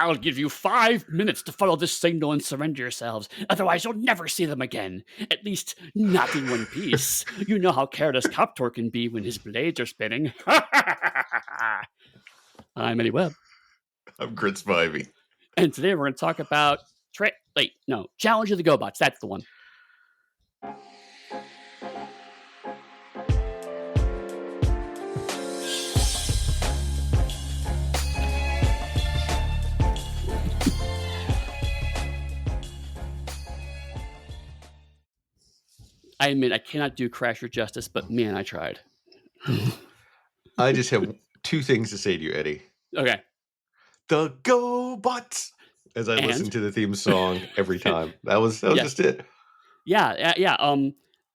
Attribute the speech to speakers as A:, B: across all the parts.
A: I'll give you 5 minutes to follow this signal and surrender yourselves. Otherwise, you'll never see them again. At least, not in one piece. You know how careless Coptor can be when his blades are spinning. I'm Eddie Webb.
B: I'm Chris Spivey.
A: And today we're going to talk about Challenge of the GoBots. That's the one. I admit I cannot do Crasher justice, but man, I tried.
B: I just have two things to say to you, Eddie.
A: Okay.
B: The GoBots! As I listen to the theme song every time. That was just it.
A: Yeah.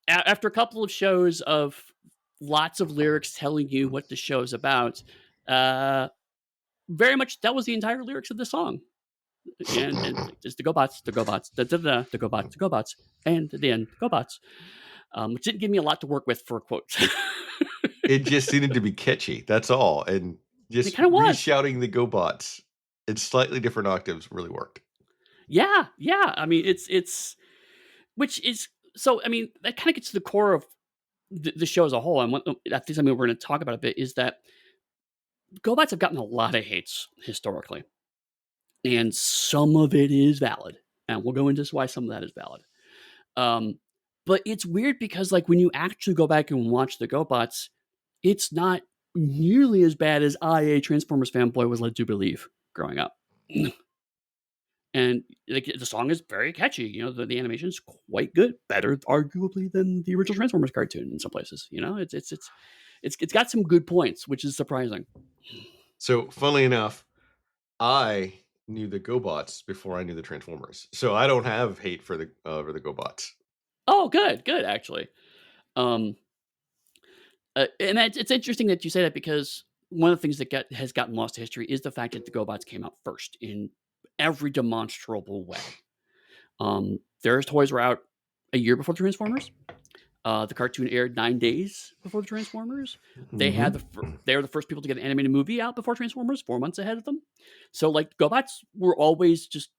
A: After a couple of shows of lots of lyrics telling you what the show's about, very much that was the entire lyrics of the song. And just the GoBots, the GoBots, the GoBots, the GoBots, and the end, GoBots. Which didn't give me a lot to work with for quotes.
B: It just needed to be catchy. That's all. And just re-shouting the GoBots in slightly different octaves really worked.
A: Yeah. I mean, which is so. I mean, that kind of gets to the core of the show as a whole. And I think something we're going to talk about a bit is that GoBots have gotten a lot of hates historically, and some of it is valid, and we'll go into why some of that is valid. But it's weird because, like, when you actually go back and watch the GoBots, it's not nearly as bad as I, a Transformers fanboy, was led to believe growing up. And like, the song is very catchy. You know, the animation is quite good, better arguably than the original Transformers cartoon in some places. You know, it's got some good points, which is surprising.
B: So, funnily enough, I knew the GoBots before I knew the Transformers, so I don't have hate for the GoBots.
A: Oh, good, actually. And it's interesting that you say that, because one of the things that has gotten lost to history is the fact that the GoBots came out first in every demonstrable way. Their toys were out a year before the Transformers. The cartoon aired 9 days before the Transformers. They were the first people to get an animated movie out before Transformers, 4 months ahead of them. So, like, GoBots were always just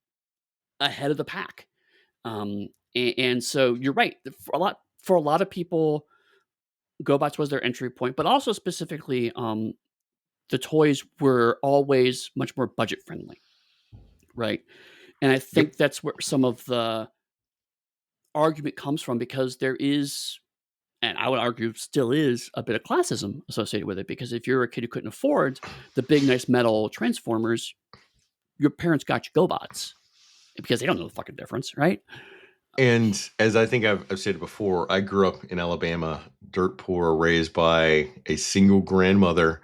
A: ahead of the pack. And so you're right. For a lot of people, GoBots was their entry point, but also specifically, the toys were always much more budget friendly, right? And I think that's where some of the argument comes from, because there is, and I would argue still is, a bit of classism associated with it. Because if you're a kid who couldn't afford the big, nice metal Transformers, your parents got you GoBots because they don't know the fucking difference, right?
B: And as I think I've said before, I grew up in Alabama, dirt poor, raised by a single grandmother.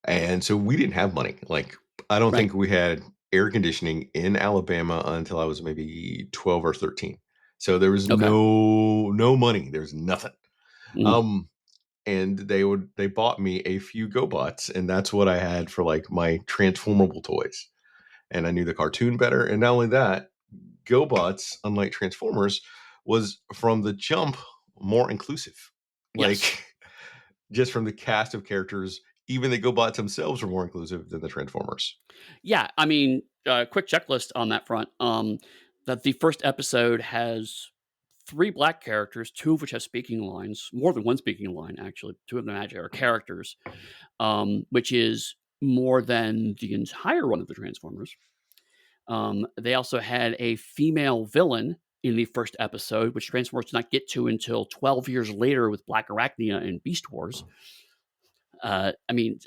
B: And so we didn't have money. Like, I don't think we had air conditioning in Alabama until I was maybe 12 or 13. So there was no money. There's nothing. And they bought me a few GoBots, and that's what I had for, like, my transformable toys. And I knew the cartoon better. And not only that, GoBots, unlike Transformers, was from the jump more inclusive. Like, just from the cast of characters, even the GoBots themselves were more inclusive than the Transformers.
A: Yeah, I mean, quick checklist on that front. That the first episode has 3 black characters, 2 of which have speaking lines, more than one speaking line, actually. 2 of them actually are characters, which is more than the entire run of the Transformers. They also had a female villain in the first episode, which Transformers did not get to until 12 years later with Black Arachnia and Beast Wars. I mean,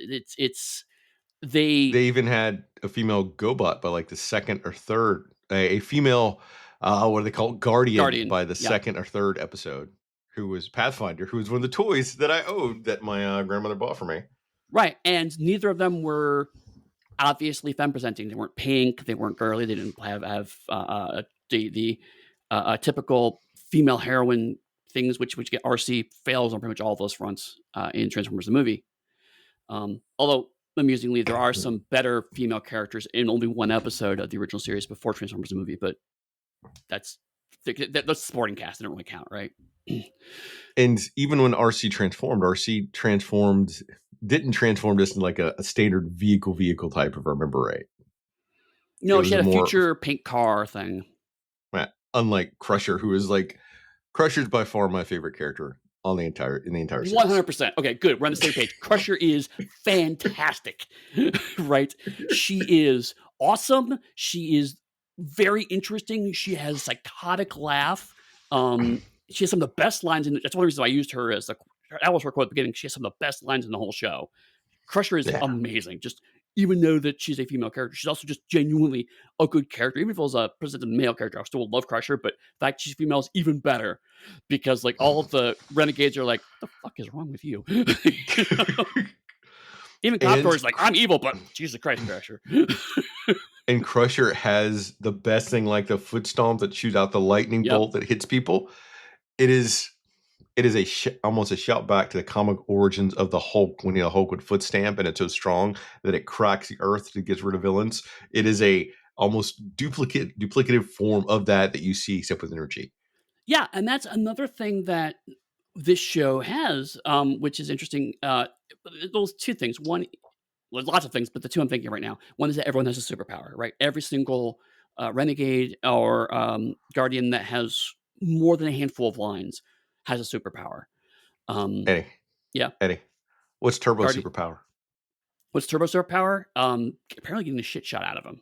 A: they
B: even had a female GoBot by, like, the second or third, a female, what do they call it? Guardian by the second or third episode, who was Pathfinder, who was one of the toys that I owed that my grandmother bought for me.
A: Right, and neither of them were obviously femme presenting. They weren't pink. They weren't girly. They didn't have the typical female heroine things, which get RC fails on pretty much all of those fronts in Transformers the movie. Although, amusingly, there are some better female characters in only one episode of the original series before Transformers the movie, but that's supporting cast. They don't really count, right?
B: And even when RC didn't transform just in like a standard vehicle type, if I remember right. It
A: No, she
B: was
A: had
B: a
A: a
B: more
A: future pink car thing.
B: unlike Crusher, who is like Crusher's by far my favorite character on the entire series.
A: 100%. Okay, good. We're on the same page. Crusher is fantastic, right? She is awesome. She is very interesting. She has a psychotic laugh. She has some of the best lines in. That's one of the reasons I used her as the. That was her quote at the beginning. She has some of the best lines in the whole show. Crusher is
B: Yeah.
A: amazing. Just even though that she's a female character, she's also just genuinely a good character. Even if it was a presented male character, I still would love Crusher. But the fact she's female is even better because like all of the renegades are like, "What the fuck is wrong with you?" You know? Even Coptor
B: and
A: is like, "I'm evil," but Jesus Christ, Crusher.
B: and Crusher has the best thing, like the foot stomp that shoots out the lightning
A: Yep.
B: bolt that hits people. It is almost a shout back to the comic origins of the Hulk when the Hulk would foot stamp and it's so strong that it cracks the earth to get rid of villains. It is a almost duplicative form of that you see except with energy.
A: Yeah, and that's another thing that this show has, which is interesting. Those two things. One, well, there's lots of things, but the two I'm thinking of right now. One is that everyone has a superpower, right? Every single renegade or guardian that has more than a handful of lines has a superpower. Um,
B: Eddie,
A: yeah,
B: Eddie, what's Turbo's
A: guardian.
B: superpower?
A: What's Turbo superpower? Apparently getting the shit shot out of him.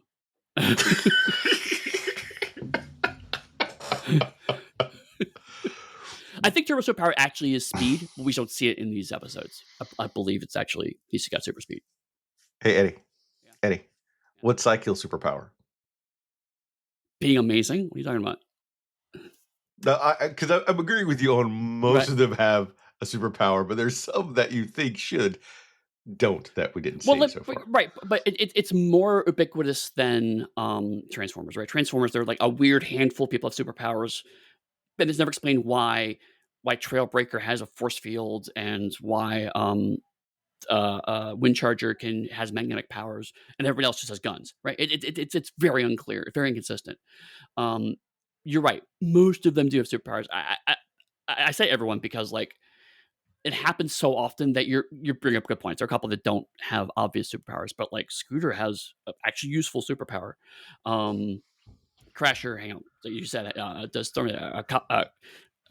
A: I think Turbo superpower actually is speed, but we don't see it in these episodes. I believe it's actually he's got super speed.
B: Hey, Eddie,
A: Yeah.
B: Eddie,
A: Yeah.
B: what's Psykill superpower?
A: Being amazing. What are you talking about?
B: No, because I'm agreeing with you on most
A: Right.
B: of them have a superpower, but there's some that you think don't that we didn't
A: Well,
B: see so far.
A: right, but it's more ubiquitous than Transformers, right? Transformers, they're like a weird handful of people have superpowers, but it's never explained why Trailbreaker has a force field and why Windcharger has magnetic powers and everybody else just has guns, right? It's very unclear, very inconsistent. Um, you're right. Most of them do have superpowers. I say everyone because like it happens so often that you're bringing up good points. There are a couple that don't have obvious superpowers, but like Scooter has actually useful superpower. Um, Crasher, hang on, so you said does storm.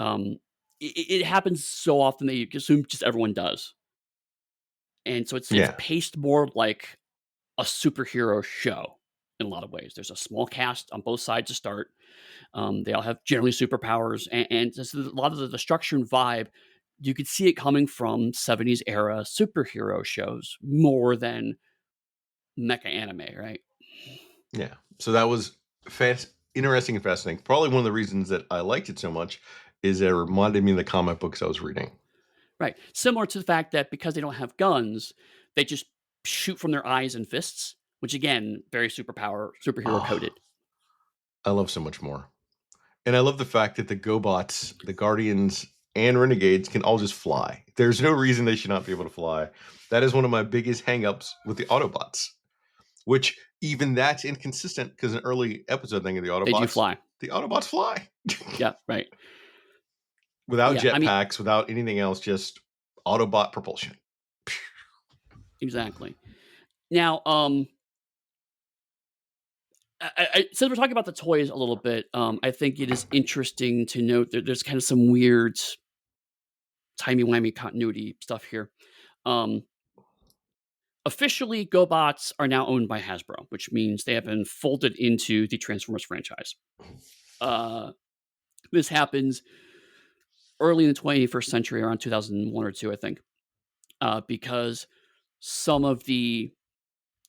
A: Um, it happens so often that you assume just everyone does, and so it's
B: Yeah,
A: paced more like a superhero show in a lot of ways. There's a small cast on both sides to start. They all have generally superpowers, and just a lot of the structure and vibe. You could see it coming from 70s era superhero shows more than mecha anime, right?
B: yeah. So that was interesting and fascinating. Probably one of the reasons that I liked it so much is it reminded me of the comic books I was reading.
A: Right. Similar to the fact that because they don't have guns, they just shoot from their eyes and fists, which again, very superhero
B: Oh,
A: coded.
B: I love so much more. And I love the fact that the GoBots, the Guardians, and Renegades can all just fly. There's no reason they should not be able to fly. That is one of my biggest hangups with the Autobots, which even that's inconsistent because an early episode thing of
A: They do fly.
B: the Autobots fly
A: Yeah, right.
B: without
A: Yeah, I mean,
B: jetpacks, without anything else, just Autobot propulsion.
A: exactly. Now, since we're talking about the toys a little bit, I think it is interesting to note that there's kind of some weird timey-wimey continuity stuff here. Um, Officially, GoBots are now owned by Hasbro, which means they have been folded into the Transformers franchise. Uh, this happens early in the 21st century, around 2001 or two, I think, because some of the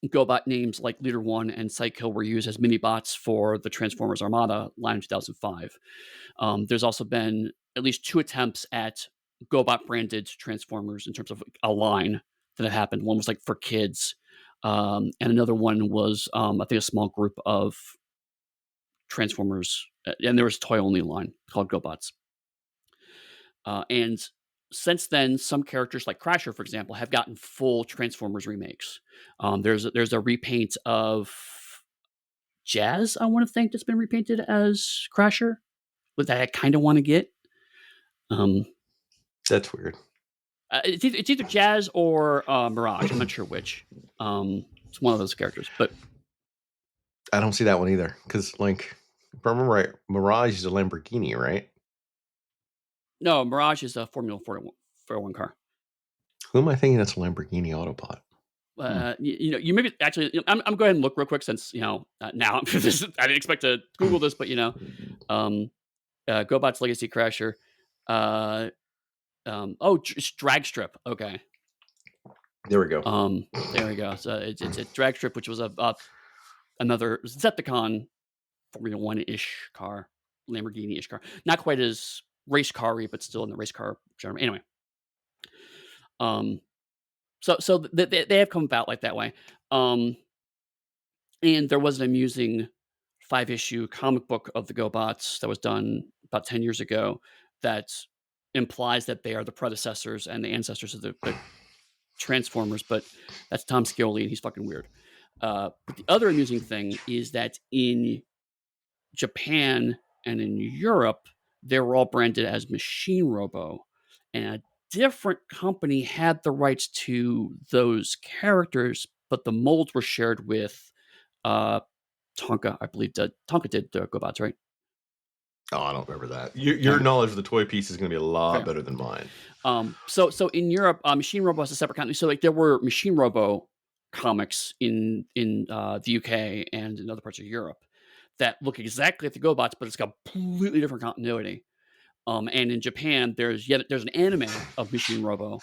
A: GoBot names like Leader One and Psycho were used as mini bots for the Transformers Armada line in 2005. There's also been at least two attempts at GoBot branded Transformers in terms of a line that have happened. One was like for kids, and another one was I think a small group of Transformers, and there was a toy only line called GoBots. And since then, some characters like Crasher, for example, have gotten full Transformers remakes. There's a repaint of Jazz, I want to think, that's been repainted as Crasher, but that I kind of want to get. Um,
B: That's weird.
A: it's either Jazz or Mirage. I'm not sure which. It's one of those characters, but
B: I don't see that one either. Because, like, if I remember right, Mirage is a Lamborghini, right?
A: No, Mirage is a Formula 401 car.
B: Who am I thinking that's a Lamborghini Autobot? Hmm.
A: You maybe actually. I'm go ahead and look real quick since now I didn't expect to Google this, but um, GoBots Legacy Crasher. Uh, it's Drag Strip. Okay.
B: There we go.
A: There we go. So it's a Drag Strip, which was another Decepticon Formula One ish car, Lamborghini ish car. Not quite as race car-y, but still in the race car genre. Anyway, um, they have come about like that way. Um, and there was an amusing 5-issue comic book of the GoBots that was done about 10 years ago that implies that they are the predecessors and the ancestors of the Transformers, but that's Tom Scioli and he's fucking weird. But the other amusing thing is that in Japan and in Europe, they were all branded as Machine Robo, and a different company had the rights to those characters, but the molds were shared with uh, Tonka. I believe Tonka did the GoBots, right?
B: Oh, I don't remember that. Your
A: Okay,
B: knowledge of the toy piece is going to be a lot
A: fair.
B: better than mine.
A: So in Europe, Machine Robo is a separate company. So like there were Machine Robo comics in the UK and in other parts of Europe that look exactly like the GoBots, but it's got completely different continuity. And in Japan, there's an anime of Machine Robo.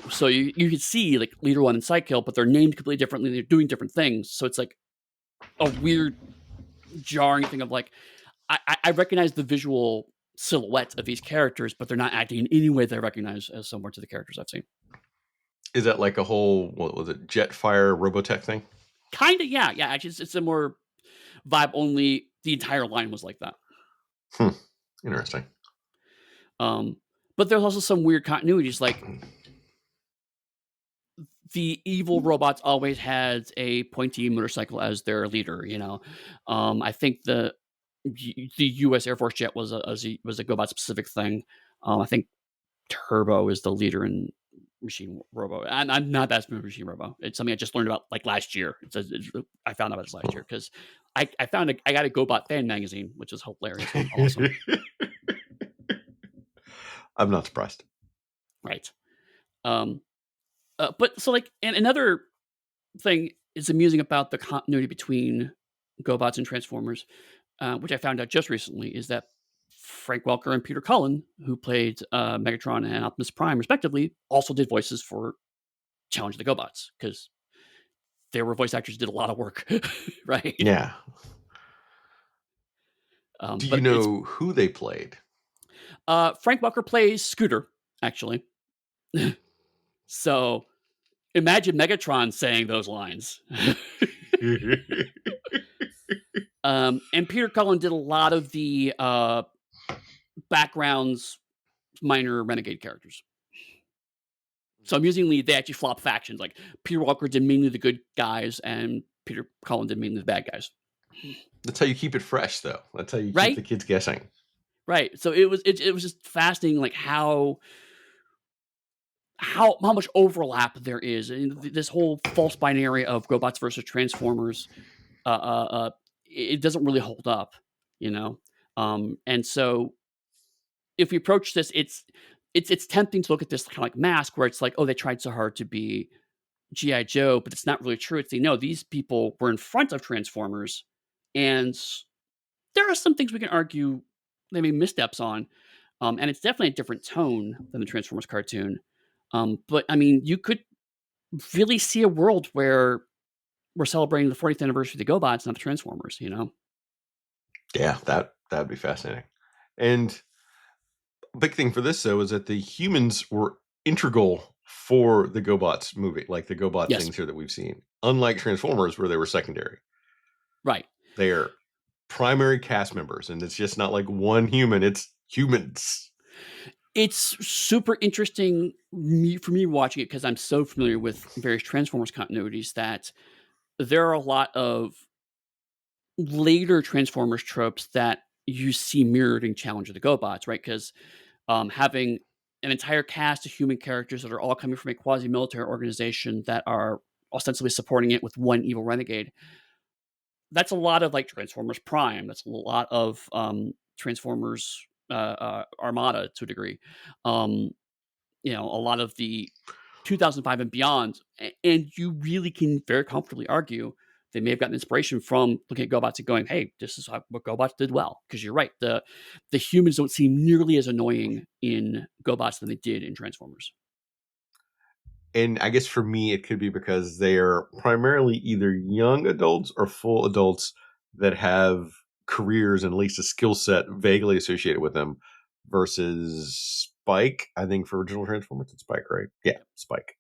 A: So you can see like Leader One and Psykill, but they're named completely differently. They're doing different things. So it's like a weird, jarring thing of like I recognize the visual silhouette of these characters, but they're not acting in any way that I recognize as similar to the characters I've seen.
B: Is that like a whole, what was it, Jetfire Robotech thing?
A: Kind of, yeah, yeah. Actually, it's a more vibe. Only the entire line was like that.
B: Hmm. Interesting.
A: Um, but there's also some weird continuities, like the evil robots always had a pointy motorcycle as their leader. I think the U.S. Air Force jet was a GoBot specific thing. I think Turbo is the leader in Machine Robo. I'm not that familiar with Machine Robo. It's something I just learned about like last year. I found out about this last year because I got a GoBot fan magazine, which is hilarious and awesome.
B: I'm not surprised.
A: Right. Um, but so like, and another thing is amusing about the continuity between GoBots and Transformers, which I found out just recently, is that Frank Welker and Peter Cullen, who played Megatron and Optimus Prime respectively, also did voices for Challenge of the GoBots because they were voice actors who did a lot of work, right?
B: Yeah. Do you
A: But it's
B: know who they played?
A: Frank Welker plays Scooter, actually. So imagine Megatron saying those lines. And Peter Cullen did a lot of the backgrounds, minor renegade characters. So amusingly, they actually flop factions. Like Peter Walker did mainly the good guys, and Peter Cullen did mainly the bad guys.
B: That's how you keep it fresh, though. That's how you keep
A: Right,
B: the kids guessing.
A: right. So it was just fascinating, like how much overlap there is in this whole false binary of GoBots versus Transformers. Uh, uh, uh, it doesn't really hold up, you know. And so if we approach this, it's tempting to look at this kind of like Mask, where it's like, oh, they tried so hard to be GI Joe, but it's not really true. It's no, these people were in front of Transformers, and there are some things we can argue they made missteps on, and it's definitely a different tone than the Transformers cartoon. But I mean, you could really see a world where we're celebrating the 40th anniversary of the GoBots, not the Transformers.
B: Yeah, that'd be fascinating. And big thing for this though is that the humans were integral for the GoBots movie, like the GoBot
A: Yes,
B: things here that we've seen. Unlike Transformers, where they were secondary,
A: right.
B: they are primary cast members, and it's just not like one human; it's humans.
A: It's super interesting for me watching it because I'm so familiar with various Transformers continuities that there are a lot of later Transformers tropes that you see mirrored in Challenge of the GoBots, right? Because having an entire cast of human characters that are all coming from a quasi-military organization that are ostensibly supporting it with one evil renegade, that's a lot of like Transformers Prime. That's a lot of Transformers Armada to a degree. Um, a lot of the 2005 and beyond, and you really can very comfortably argue they may have gotten inspiration from looking at GoBots and going, "Hey, this is what GoBots did well." Because you're right, the humans don't seem nearly as annoying in GoBots than they did in Transformers.
B: And I guess for me, it could be because they are primarily either young adults or full adults that have careers and at least a skill set vaguely associated with them versus Spike. I think for original Transformers, it's Spike, right? Yeah, Spike,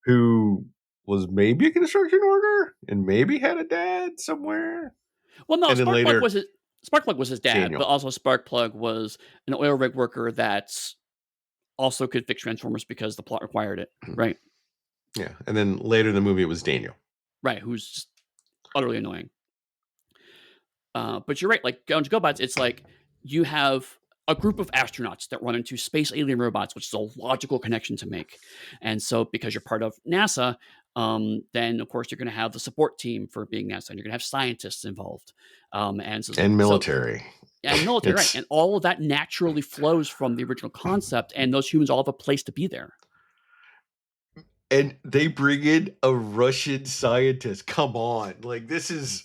B: who was maybe a construction worker and maybe had a dad somewhere.
A: Well, no,
B: And then later,
A: Sparkplug was his dad, but
B: Daniel.
A: also Sparkplug was an oil rig worker that also could fix Transformers because the plot required it. Right,
B: Yeah. And then later in the movie, it was Daniel.
A: right. Who's just utterly annoying. But you're right. Like on GoBots, it's like you have a group of astronauts that run into space alien robots, which is a logical connection to make. And so, because you're part of NASA, then of course you're going to have the support team for being NASA, and you're going to have scientists involved, and
B: And
A: so
B: military.
A: and military, right?
B: It's
A: And all of that naturally flows from the original concept, and those humans all have a place to be there.
B: and they bring in a Russian scientist. Come on. Like this is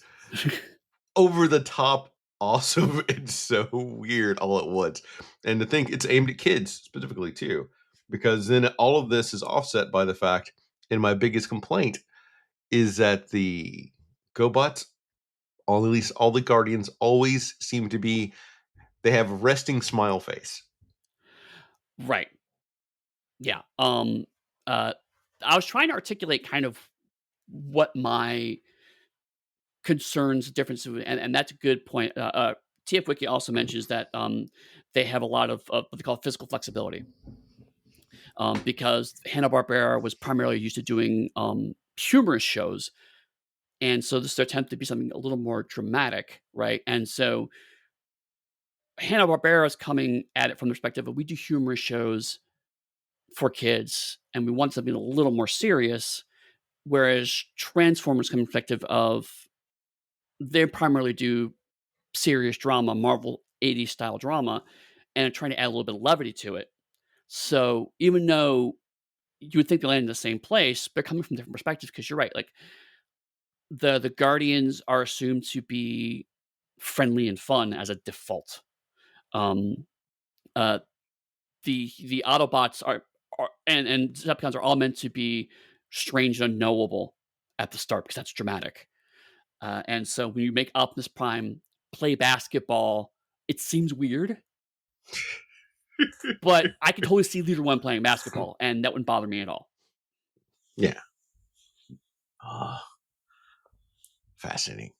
B: over the top awesome and so weird all at once. And to think it's aimed at kids specifically too, because then all of this is offset by the fact, and my biggest complaint is that the GoBots, all at least all the Guardians, always seem to be they have a resting smile face.
A: Right. Yeah. Uh, I was trying to articulate kind of what my concerns, differences, and that's a good point. TF Wiki also mentions that they have a lot of what they call physical flexibility, because Hanna Barbera was primarily used to doing humorous shows, and so this is their attempt to be something a little more dramatic, right? And so Hanna Barbera is coming at it from the perspective of we do humorous shows for kids, and we want something a little more serious. Whereas Transformers come from the perspective of they primarily do serious drama, Marvel 80s style drama, and trying to add a little bit of levity to it. So even though you would think they land in the same place, they're coming from different perspectives because you're right. Like the Guardians are assumed to be friendly and fun as a default. Um, uh, the Autobots are and Decepticons are all meant to be strange and unknowable at the start because that's dramatic. And so when you make Optimus Prime play basketball, it seems weird, but I could totally see Leader One playing basketball, and that wouldn't bother me at all.
B: Yeah. Ah, fascinating.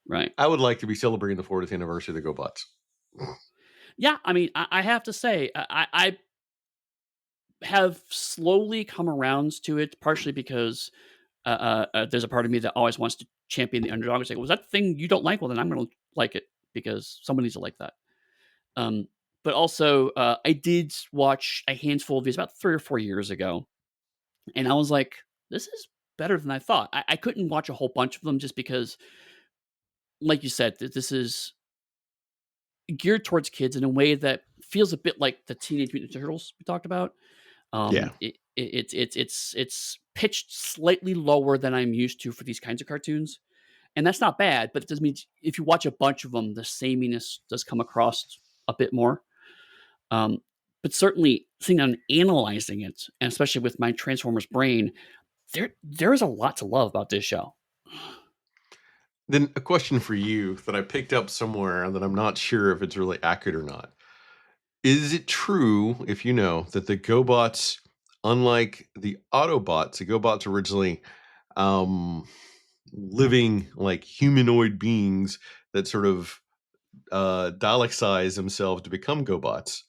A: Right.
B: I would like to be celebrating the 40th anniversary of the GoBots.
A: Yeah. I mean, I have to say, I have slowly come around to it, partially because there's a part of me that always wants to champion the underdog and say, was that the thing you don't like? Well, then I'm going to like it because someone needs to like that. Um, but also, I did watch a handful of these about 3 or 4 years ago, and I was like, this is better than I thought. I couldn't watch a whole bunch of them just because, like you said, this is geared towards kids in a way that feels a bit like the Teenage Mutant Ninja Turtles we talked about.
B: Yeah.
A: It's pitched slightly lower than I'm used to for these kinds of cartoons, and that's not bad. But it does mean if you watch a bunch of them, the sameness does come across a bit more. Um, but certainly, sitting down and analyzing it, and especially with my Transformers brain, there is a lot to love about this show.
B: Then a question for you that I picked up somewhere that I'm not sure if it's really accurate or not. Is it true, if you know, that the GoBots, unlike the Autobots, the GoBots originally um, living like humanoid beings that sort of dialectize themselves to become GoBots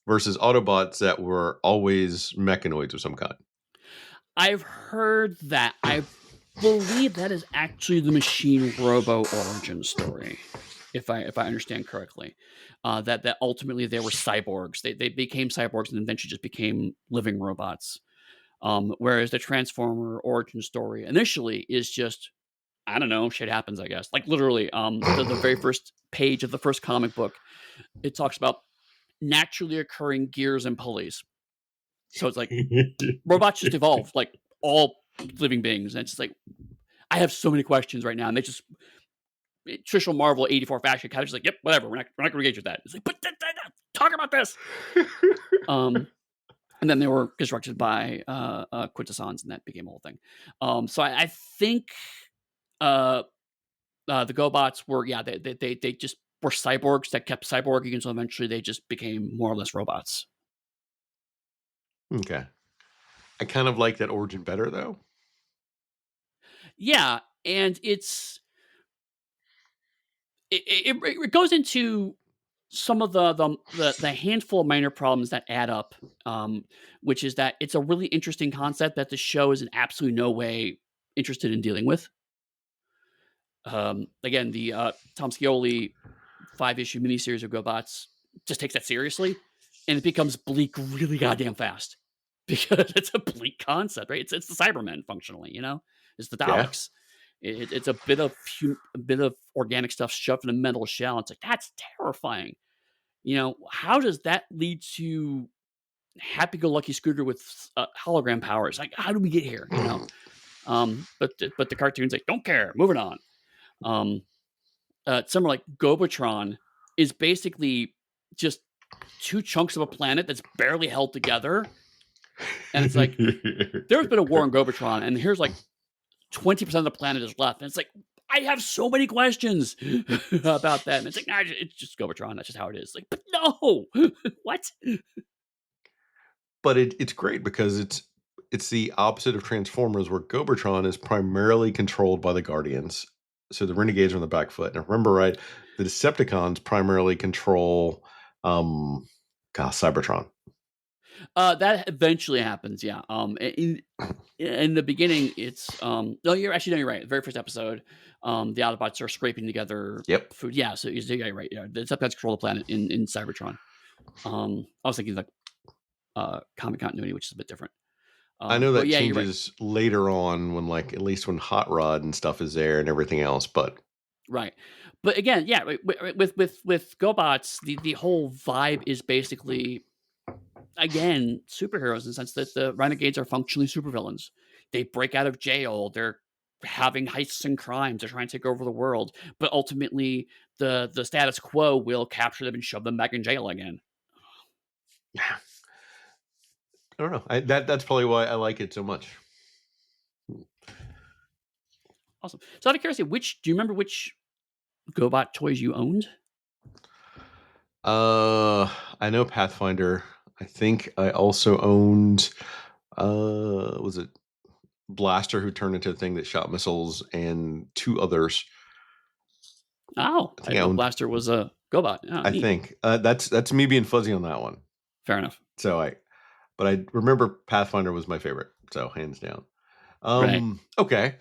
B: versus Autobots that were always mechanoids of some kind?
A: I've heard that. I believe that is actually the Machine Robo origin story, if I understand correctly. That ultimately they were cyborgs. They became cyborgs and eventually just became living robots. Whereas the Transformer origin story initially is just I don't know, shit happens, I guess. Like literally, the very first page of the first comic book, it talks about naturally occurring gears and pulleys. So it's like robots just evolved like all living beings, and it's just like I have so many questions right now, and they just traditional Marvel 84 fashion kind of just like, yep, whatever, we're not going to engage with that. It's like, but talk about this. Um, and then they were constructed by Quintessons, and that became a whole thing. So I think uh, the GoBots were, yeah, they just were cyborgs that kept cyborging until eventually they just became more or less robots.
B: Okay. I kind of like that origin better, though.
A: Yeah, and it goes into some of the handful of minor problems that add up, which is that it's a really interesting concept that the show is in absolutely no way interested in dealing with. Again, the Tom Scioli 5-issue miniseries of GoBots just takes that seriously, and it becomes bleak really goddamn fast because it's a bleak concept, right? It's the Cybermen functionally, it's the
B: Yeah.
A: Daleks. It's a bit of organic stuff shoved in a metal shell. It's like that's terrifying. How does that lead to happy-go-lucky Scooter with hologram powers? Like, how do we get here? But the cartoon's like, don't care, moving on. Um, Somewhere like Gobotron is basically just two chunks of a planet that's barely held together, and it's like there's been a war on Gobotron, and here's like 20% of the planet is left, and it's like I have so many questions about that, and it's like nah, it's just Gobotron. That's just how it is. Like, but no, what?
B: But it's great because it's the opposite of Transformers, where Gobertron is primarily controlled by the Guardians, so the Renegades are on the back foot. And if I remember right, the Decepticons primarily control, um, Cybertron.
A: That eventually happens, yeah. In the beginning, it's no, you're right. The very first episode, the Autobots are scraping together
B: Yep.
A: food. Yeah, so you're right. Yeah, the Decepticons control the planet in Cybertron. I was thinking like comic continuity, which is a bit different.
B: I know
A: But
B: that
A: yeah, you're right.
B: changes later on when, like, at least when Hot Rod and stuff is there and everything else, but
A: Right. But again, yeah, with GoBots, the whole vibe is basically again superheroes in the sense that the renegades are functionally supervillains. They break out of jail. They're having heists and crimes. They're trying to take over the world. But ultimately, the status quo will capture them and shove them back in jail again.
B: I don't know. That's probably why I like it so much.
A: Awesome. So out of curiosity, which do you remember which GoBot toys you owned?
B: I know Pathfinder. I think I also owned, was it Blaster, who turned into a thing that shot missiles, and 2 others.
A: Oh,
B: I
A: I
B: think I
A: didn't know
B: owned
A: Blaster was a GoBot. Oh,
B: I
A: neat.
B: think, that's me being fuzzy on that one.
A: Fair enough.
B: So but I remember Pathfinder was my favorite, so hands down.
A: Right.
B: Okay.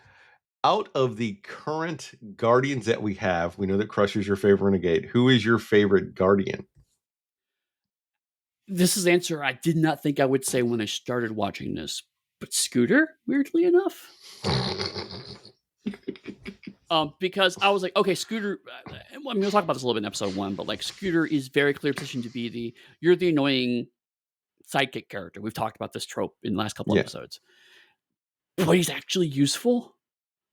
B: Out of the current Guardians that we have, we know that Crusher's your favorite Renegade. Who is your favorite Guardian?
A: This is the answer I did not think I would say when I started watching this, but Scooter, weirdly enough. Because I was like, okay, Scooter. I mean, we'll talk about this a little bit in episode 1, but like Scooter is very clear positioned to be you're the annoying sidekick character. We've talked about this trope in the last couple
B: Yeah.
A: episodes, but he's actually useful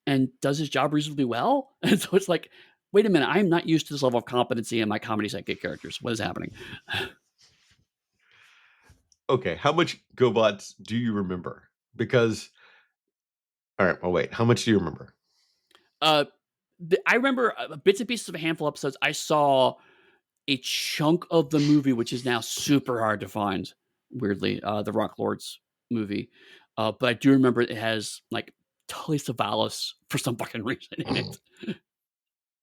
A: and does his job reasonably well. And so it's like, wait a minute, I'm not used to this level of competency in my comedy sidekick characters. What is happening?
B: Okay, how much GoBots do you remember? Because all right, well, wait, how much do you remember?
A: Uh, I remember bits and pieces of a handful of episodes. I saw a chunk of the movie, which is now super hard to find. Weirdly, the Rock Lords movie, but I do remember it has like Tully Savalas for some fucking reason in it.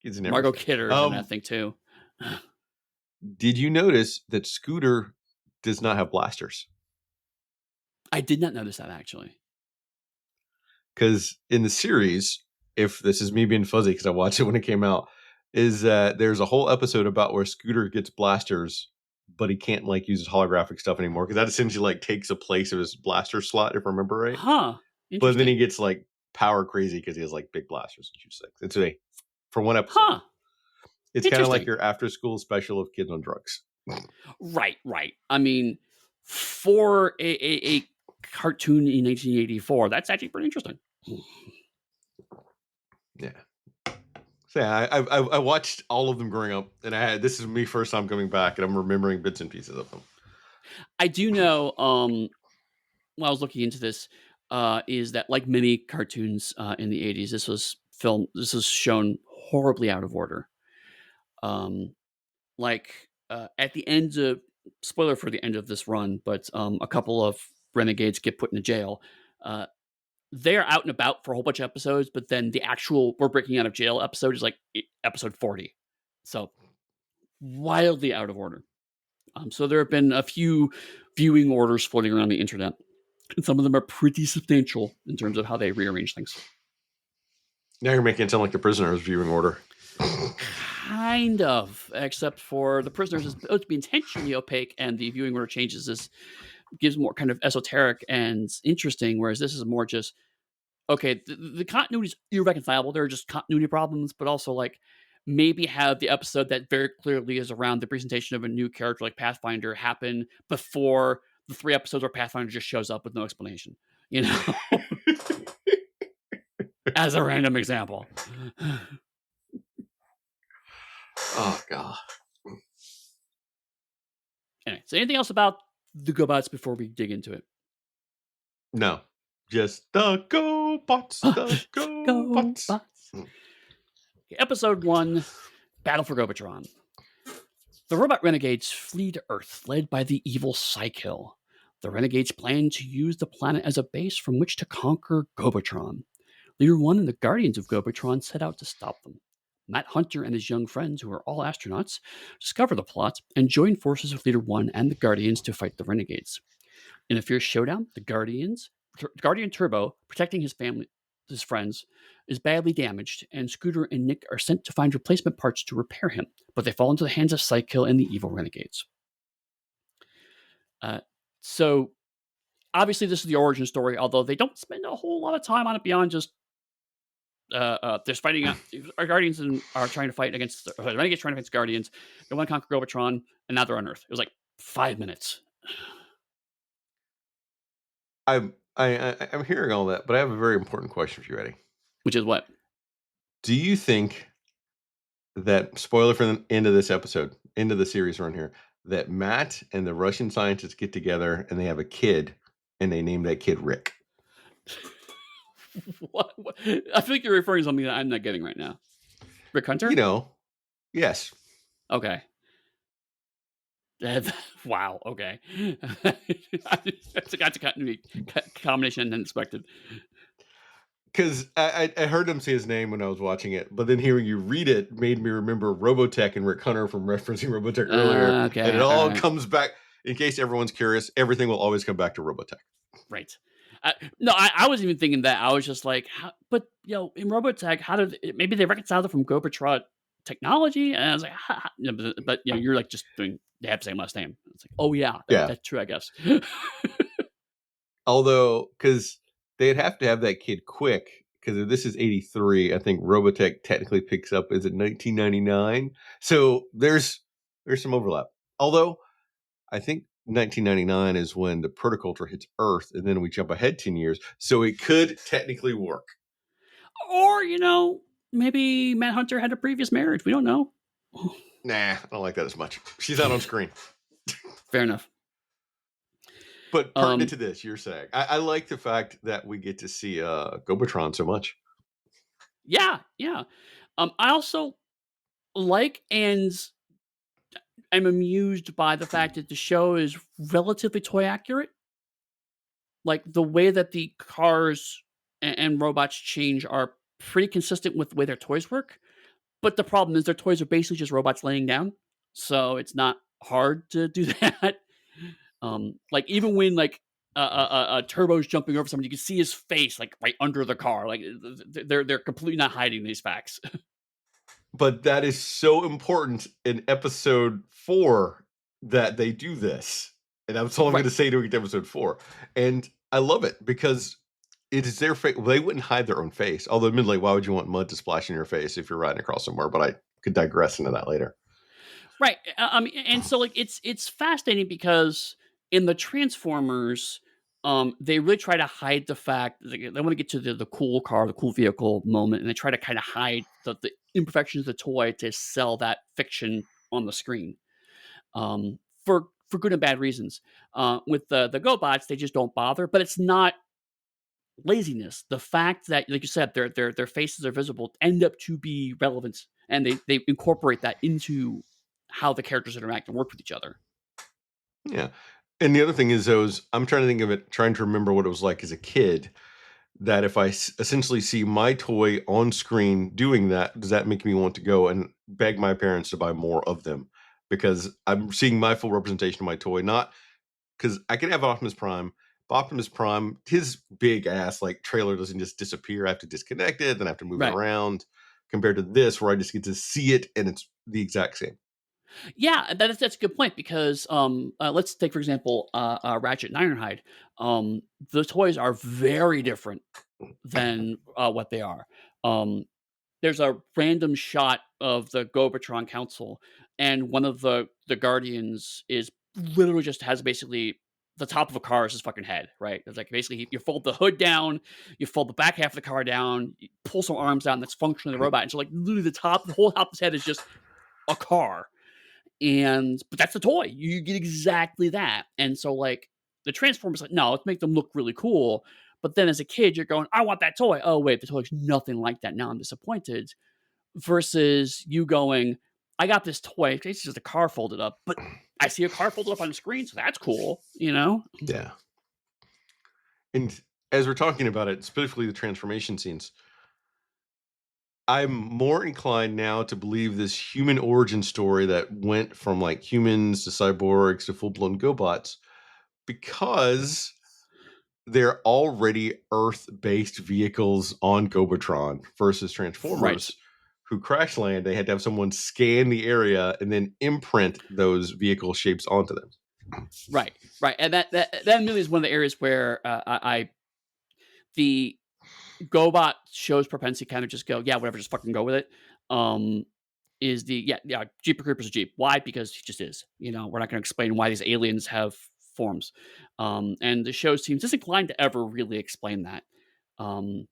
B: It's in
A: Margot
B: everything.
A: Kidder's in that thing too.
B: Did you notice that Scooter does not have blasters?
A: I did not notice that actually.
B: Because in the series, if this is me being fuzzy because I watched it when it came out, is that there's a whole episode about where Scooter gets blasters, but he can't like use his holographic stuff anymore because that essentially like takes a place of his blaster slot, if I remember right.
A: Huh?
B: But then he
A: Interesting.
B: gets like power crazy because he has like big blasters and shoots things. It's for one episode.
A: Huh.
B: It's kind of like
A: Interesting.
B: your after school special of kids on drugs.
A: Right, right. I mean, for a cartoon in 1984, that's actually pretty interesting.
B: Yeah. So yeah, I watched all of them growing up, and this is me first time coming back, and I'm remembering bits and pieces of them.
A: I do know, when I was looking into this, is that like many cartoons in the 80s, this was shown horribly out of order. Um, at the end of spoiler for the end of this run, but a couple of renegades get put into jail. Uh, they're out and about for a whole bunch of episodes, but then the actual "we're breaking out of jail" episode is like episode 40. So wildly out of order. So there have been a few viewing orders floating around the internet, and some of them are pretty substantial in terms of how they rearrange things.
B: Now you're making it sound like the Prisoner's viewing order.
A: Kind of, except for the prisoners is supposed to be intentionally opaque, and the viewing order changes this gives more kind of esoteric and interesting, whereas this is more just okay. The continuity is irreconcilable. There are just continuity problems, but also like maybe have the episode that very clearly is around the presentation of a new character like Pathfinder happen before the 3 episodes where Pathfinder just shows up with no explanation. You know, as a random example.
B: Oh god.
A: Anyway, so anything else about the GoBots before we dig into it?
B: No. Just the GoBots, the GoBots.
A: GoBots. Okay, episode 1, Battle for Gobatron. The robot renegades flee to Earth, led by the evil Psykill. The renegades plan to use the planet as a base from which to conquer Gobatron. Leader 1 and the Guardians of Gobatron set out to stop them. Matt Hunter and his young friends, who are all astronauts, discover the plot and join forces with Leader 1 and the Guardians to fight the renegades. In a fierce showdown, Guardian Turbo, protecting his friends, is badly damaged, and Scooter and Nick are sent to find replacement parts to repair him, but they fall into the hands of Psykill and the evil renegades. So, obviously, this is the origin story, although they don't spend a whole lot of time on it beyond just there's fighting. Our Guardians are trying to fight against the renegades, trying to fight the Guardians. They want to conquer Gobatron, and now they're on Earth. It was like 5 minutes.
B: I'm hearing all that, but I have a very important question for you, Eddie.
A: Which is what?
B: Do you think that, spoiler for the end of this episode, end of the series run here, that Matt and the Russian scientists get together and they have a kid and they name that kid Rick?
A: What? I feel like you're referring to something that I'm not getting right now. Rick Hunter?
B: Yes.
A: Okay. Wow. Okay. That's a continuity combination I didn't expected.
B: Because I heard him say his name when I was watching it, but then hearing you read it made me remember Robotech and Rick Hunter from referencing Robotech earlier.
A: Okay.
B: And it all comes back. In case everyone's curious, everything will always come back to Robotech.
A: Right. No, I wasn't even thinking that. I was just like, but in Robotech, maybe they reconciled it from Gobatron technology? And I was like, but you're like just doing, they have the same last name. It's like, oh yeah, that's true, I guess.
B: Although, because they'd have to have that kid quick, because if this is 83, I think Robotech technically picks up, is it 1999? So there's some overlap. Although, I think 1999 is when the protoculture hits Earth, and then we jump ahead 10 years. So it could technically work.
A: Or, maybe Matt Hunter had a previous marriage. We don't know.
B: Nah, I don't like that as much. She's not on screen.
A: Fair enough.
B: But pertinent to this, you're saying. I like the fact that we get to see Gobatron so much.
A: Yeah. I also like and I'm amused by the fact that the show is relatively toy accurate. Like the way that the cars and robots change are pretty consistent with the way their toys work. But the problem is their toys are basically just robots laying down. So it's not hard to do that. Like even when like Turbo's jumping over somebody, you can see his face like right under the car. Like they're completely not hiding these facts.
B: But that is so important in episode 4 that they do this. And that's all I'm going to say to episode 4. And I love it because it is their face. Well, they wouldn't hide their own face. Although, admittedly, why would you want mud to splash in your face if you're riding across somewhere? But I could digress into that later.
A: Right. And so like it's fascinating because in the Transformers, they really try to hide the fact that they want to get to the cool car, the cool vehicle moment, and they try to kind of hide the imperfections of the toy to sell that fiction on the screen. For good and bad reasons. With the GoBots, they just don't bother, but it's not laziness. The fact that, like you said, their faces are visible end up to be relevant, and they incorporate that into how the characters interact and work with each other.
B: Yeah. And the other thing is those I'm trying to think of it, trying to remember what it was like as a kid, that if I essentially see my toy on screen doing that, does that make me want to go and beg my parents to buy more of them? Because I'm seeing my full representation of my toy, not because I can have Optimus Prime. But Optimus Prime, his big ass like trailer doesn't just disappear. I have to disconnect it, then I have to move it
A: Right.
B: around. Compared to this, where I just get to see it and it's the exact same.
A: Yeah, that's a good point because let's take for example Ratchet and Ironhide. The toys are very different than what they are. Um, there's a random shot of the Gobatron Council, and one of the Guardians is literally just has basically the top of a car as his fucking head, right? It's like basically you fold the hood down, you fold the back half of the car down, you pull some arms out, and that's functionally the robot. And so like literally the whole top of his head is just a car. And but that's the toy. You get exactly that. And so like the Transformers like, no, let's make them look really cool. But then as a kid, you're going, I want that toy. Oh, wait, the toy's nothing like that. Now I'm disappointed. Versus you going, I got this toy. It's just a car folded up, but I see a car folded up on the screen, so that's cool, you know?
B: Yeah. And as we're talking about it, specifically the transformation scenes, I'm more inclined now to believe this human origin story that went from like humans to cyborgs to full blown GoBots because they're already Earth based vehicles on Gobatron versus
A: Right.
B: Transformers who crash land. They had to have someone scan the area and then imprint those vehicle shapes onto them.
A: Right. Right. And that really is one of the areas where the GoBot shows propensity kind of just go, yeah, whatever, just fucking go with it. Um, is the yeah, Jeep Creeper's a Jeep. Why? Because he just is. You know, we're not going to explain why these aliens have forms. And the show seems disinclined to ever really explain that. Um,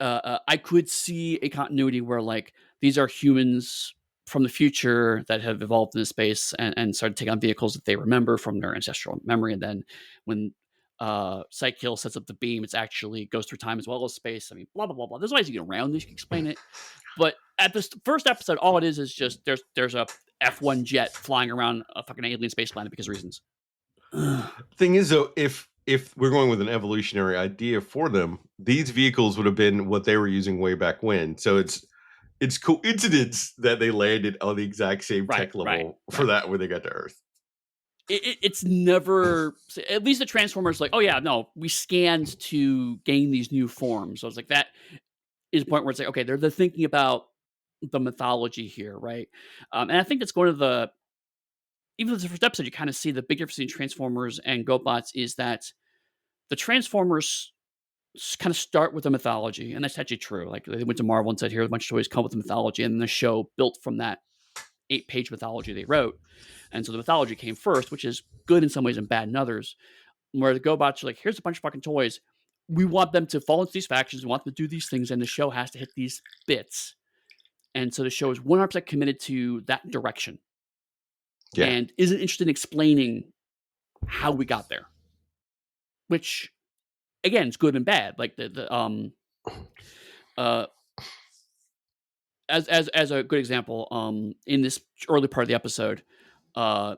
A: I could see a continuity where like these are humans from the future that have evolved in this space and started taking on vehicles that they remember from their ancestral memory, and then when Psyche sets up the beam, it's actually goes through time as well as space. I mean, blah blah blah blah. There's ways you get around this, you can explain it, but at this first episode, all it is just there's a F1 jet flying around a fucking alien space planet because reasons.
B: Thing is, though, if we're going with an evolutionary idea for them, these vehicles would have been what they were using way back when. So it's coincidence that they landed on the exact same
A: Right,
B: tech
A: right,
B: level for
A: right.
B: that when they got to Earth.
A: It's never at least the Transformers like, oh yeah, no, we scanned to gain these new forms. So it's like that is a point where it's like, okay, they're thinking about the mythology here, right? And I think that's one of the even the first episode, you kind of see the big difference between Transformers and GoBots is that the Transformers kind of start with the mythology, and that's actually true. Like they went to Marvel and said, "Here, a bunch of toys come with the mythology," and the show built from that 8-page mythology they wrote. And so the mythology came first, which is good in some ways and bad in others. Where the GoBots are like, here's a bunch of fucking toys. We want them to fall into these factions. We want them to do these things, and the show has to hit these bits. And so the show is 100% committed to that direction
B: Yeah.
A: and isn't interested in explaining how we got there, which again is good and bad. Like uh as a good example, in this early part of the episode, uh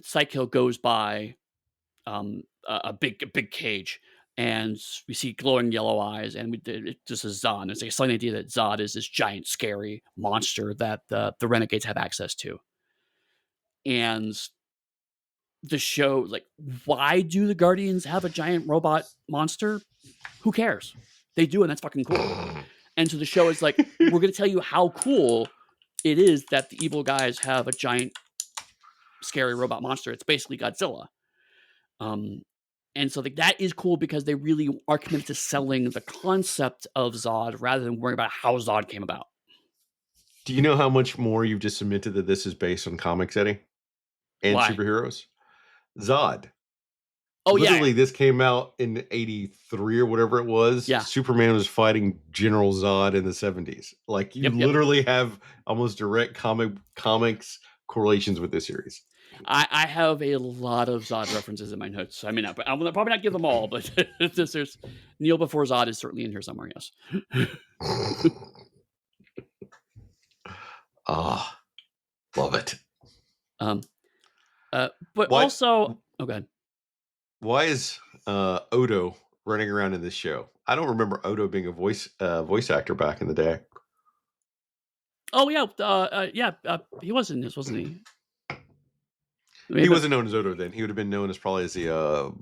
A: Psycho goes by a big cage, and we see glowing yellow eyes, and this is Zod. It's like a slight idea that Zod is this giant, scary monster that the Renegades have access to. And the show, like, why do the Guardians have a giant robot monster? Who cares? They do, and that's fucking cool. And so the show is like, we're going to tell you how cool it is that the evil guys have a giant, scary robot monster. It's basically Godzilla. Um, And so like that is cool because they really are committed to selling the concept of Zod rather than worrying about how Zod came about.
B: Do you know how much more you've just admitted that this is based on comics, Eddie, and
A: Why?
B: superheroes? Zod.
A: Oh yeah,
B: Literally, this came out in '83 or whatever it was.
A: yeah,
B: Superman was fighting General Zod in the '70s. Like, you
A: yep, yep.
B: literally have almost direct comics correlations with this series.
A: I have a lot of Zod references in my notes. I mean, I'm gonna probably not give them all, but there's Neil before Zod is certainly in here somewhere. Yes.
B: Ah, love it.
A: um, but
B: Why
A: also, oh god.
B: why is Odo running around in this show? I don't remember Odo being a voice actor back in the day.
A: Oh yeah, yeah. He was in this, wasn't he?
B: He
A: Maybe
B: wasn't known as Odo then. He would have been known as probably as the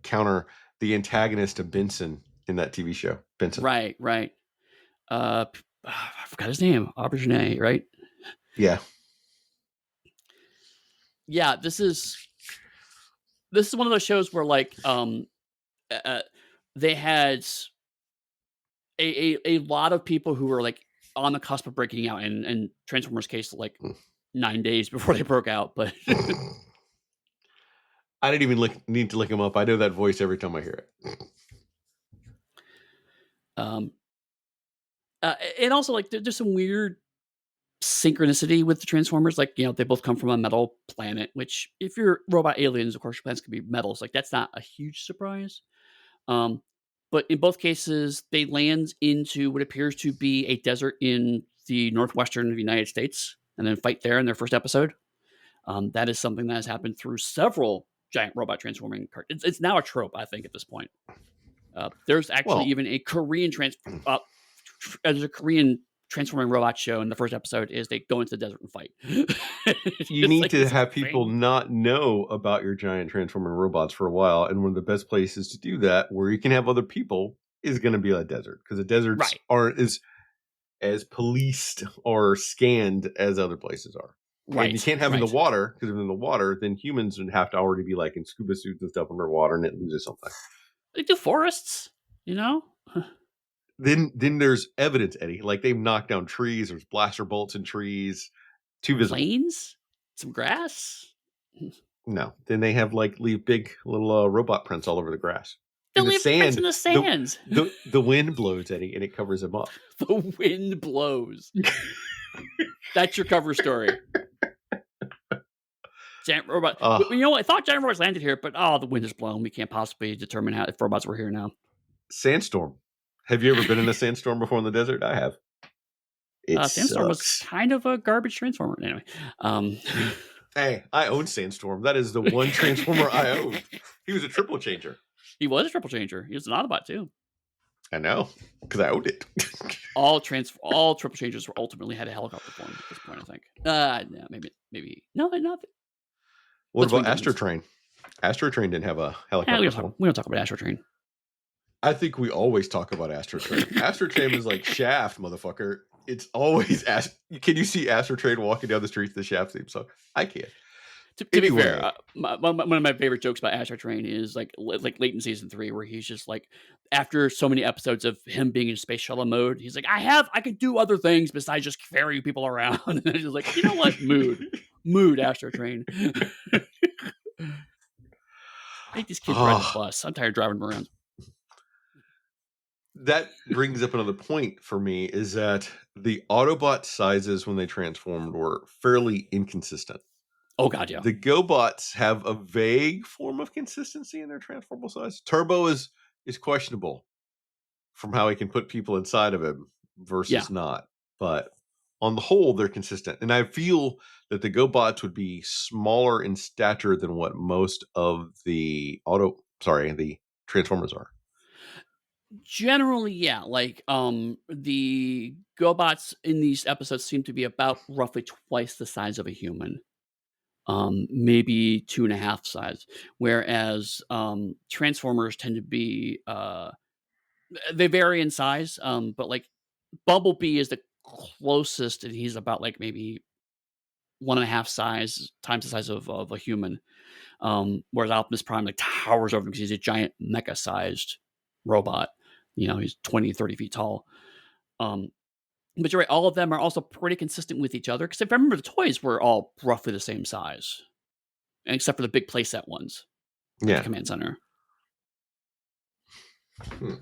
B: counter, the antagonist of Benson in that TV show. Benson.
A: right, right. I forgot his name. Aubergine, right?
B: Yeah.
A: Yeah, this is one of those shows where like uh, they had a lot of people who were like on the cusp of breaking out, and Transformers case like 9 days before they broke out. But
B: I didn't even need to look him up. I know that voice every time I hear it.
A: um, and also like there's some weird synchronicity with the Transformers. Like they both come from a metal planet, which if you're robot aliens, of course your planets can be metals. Like that's not a huge surprise. Um, but in both cases, they land into what appears to be a desert in the northwestern of the United States, and then fight there in their first episode. That is something that has happened through several giant robot transforming cartoons. It's now a trope, I think, at this point. There's actually
B: Well,
A: even a Korean there's a Korean transforming robot show, and the first episode is they go into the desert and fight.
B: you
A: It's
B: need
A: like
B: to
A: this
B: have people
A: thing.
B: not know about your giant transforming robots for a while, and one of the best places to do that, where you can have other people, is going to be a desert, because the deserts
A: Right,
B: aren't as policed or scanned as other places are. And you
A: right,
B: can't have in the
A: right.
B: water, because if in the water, then humans would have to already be like in scuba suits and stuff underwater, and it loses something.
A: They do forests, you know.
B: Then there's evidence, Eddie. Like, they've knocked down trees. There's blaster bolts in trees. Too visible.
A: Plains, some grass.
B: No. Then they have like leave big little robot prints all over the grass.
A: They
B: And the
A: leave prints in
B: sand,
A: the
B: the
A: sand.
B: the wind blows, Eddie, and it covers them up.
A: The wind blows. That's your cover story. Giant robot.
B: Uh
A: You know what? I thought giant robots landed here, but the wind is blown. We can't possibly determine how if robots were here now.
B: Sandstorm. Have you ever been in a sandstorm before in the desert? I have. It
A: Sandstorm was
B: sucks.
A: kind of a garbage transformer. Anyway, um,
B: Hey, I own Sandstorm. That is the one transformer I own. He was a triple changer.
A: he was a triple changer. He was an Autobot too.
B: I know, because I owned it.
A: All triple changers were ultimately had a helicopter form at this point. I think. No, maybe no, not.
B: What
A: Let's
B: about
A: wing Dividends.
B: Astrotrain? Astrotrain didn't have a
A: We
B: helicopter
A: don't talk.
B: form.
A: We don't talk about Astro Train.
B: I think we always talk about Astrotrain. Astrotrain is like Shaft, motherfucker. It's always Can you see Astrotrain walking down the street to the Shaft theme song? I can't.
A: To be fair,
B: Anyway,
A: one of my favorite jokes about Astro Train is like late in season 3, where he's just like, after so many episodes of him being in space shuttle mode, he's like, I could do other things besides just ferry people around. And it's just like, you know what, mood, Astro Train. Make these kids ride the
B: oh,
A: bus. I'm tired of driving them around.
B: that brings up another point for me, is that the Autobot sizes when they transformed were fairly inconsistent.
A: Oh god, yeah,
B: The GoBots have a vague form of consistency in their transformable size. Turbo is questionable from how he can put people inside of him
A: yeah.
B: versus not. But on the whole, they're consistent. And I feel that the GoBots would be smaller in stature than what most of the the Transformers are.
A: Generally, yeah. Like, the GoBots in these episodes seem to be about roughly twice the size of a human. Maybe two and a half size. Whereas Transformers tend to be they vary in size. But like Bumblebee is the closest, and he's about like maybe 1.5 size times the size of a human. Whereas Optimus Prime like towers over him because he's a giant mecha-sized robot. He's 20, 30 feet tall. Um, but you're right, all of them are also pretty consistent with each other. Because if I remember, the toys were all roughly the same size, except for the big playset ones at the
B: Yeah.
A: command center.
B: Hmm.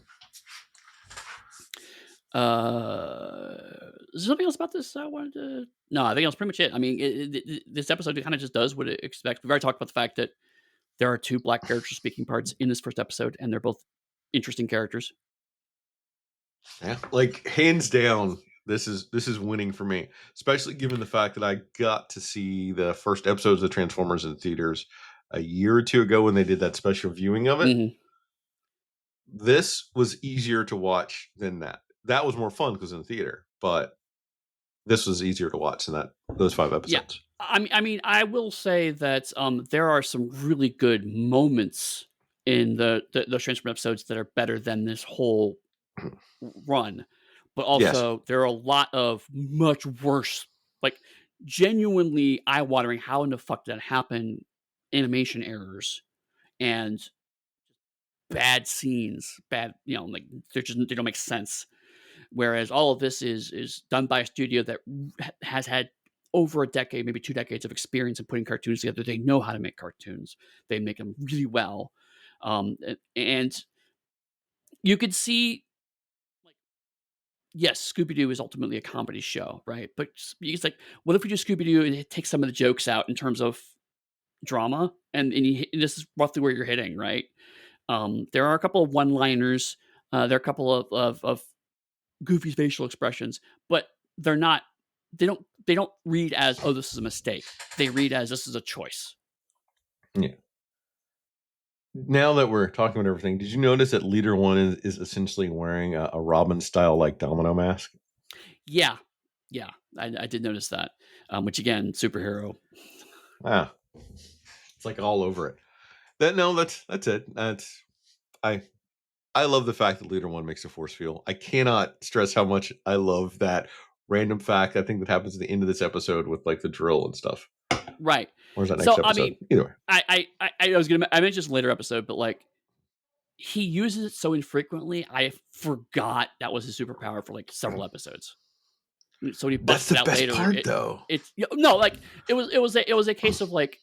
A: Is there something else about this I wanted to? No, I think that's pretty much it. I mean, this episode kind of just does what it expects. We've already talked about the fact that there are two black characters speaking parts in this first episode, and they're both interesting characters.
B: Yeah. Like hands down, this is winning for me, especially given the fact that I got to see the first episodes of Transformers in theaters a year or two ago when they did that special viewing of it.
A: Mhm.
B: This was easier to watch than that. That was more fun because in the theater, but this was easier to watch than those 5
A: Yeah.
B: episodes.
A: I mean, I will say that, there are some really good moments in those Transformers episodes that are better than this whole run, but
B: Yes.
A: also there are a lot of much worse, like, genuinely eye-watering, "How in the fuck did that happen?" animation errors and bad scenes, like, they don't make sense. Whereas all of this is done by a studio that has had over a decade, maybe 2 decades of experience in putting cartoons together. They know how to make cartoons. They make them really well. And you could see, like, yes, Scooby Doo is ultimately a comedy show, right? But it's like, what if we do Scooby Doo and it takes some of the jokes out in terms of drama? And this is roughly where you're hitting, right? There are a couple of one-liners. There are a couple of goofy facial expressions, but they're not. They don't read as, "Oh, this is a mistake." They read as, "This is a choice."
B: Yeah. Now that we're talking about everything, did you notice that Leader One is essentially wearing a Robin style like domino mask?
A: Yeah, yeah, I did notice that. Which again, superhero.
B: Ah, it's like all over it. That's it. I I love the fact that Leader One makes a force field. I cannot stress how much I love that random fact. I think that happens at the end of this episode with like the drill and stuff.
A: Right.
B: Or is that next
A: So I
B: episode?
A: mean,
B: Either way.
A: I mentioned this later episode, but like he uses it so infrequently, I forgot that was his superpower for like several episodes. So when he
B: That's
A: busts
B: the
A: it out
B: best
A: later,
B: part though.
A: no, like it was a case of like,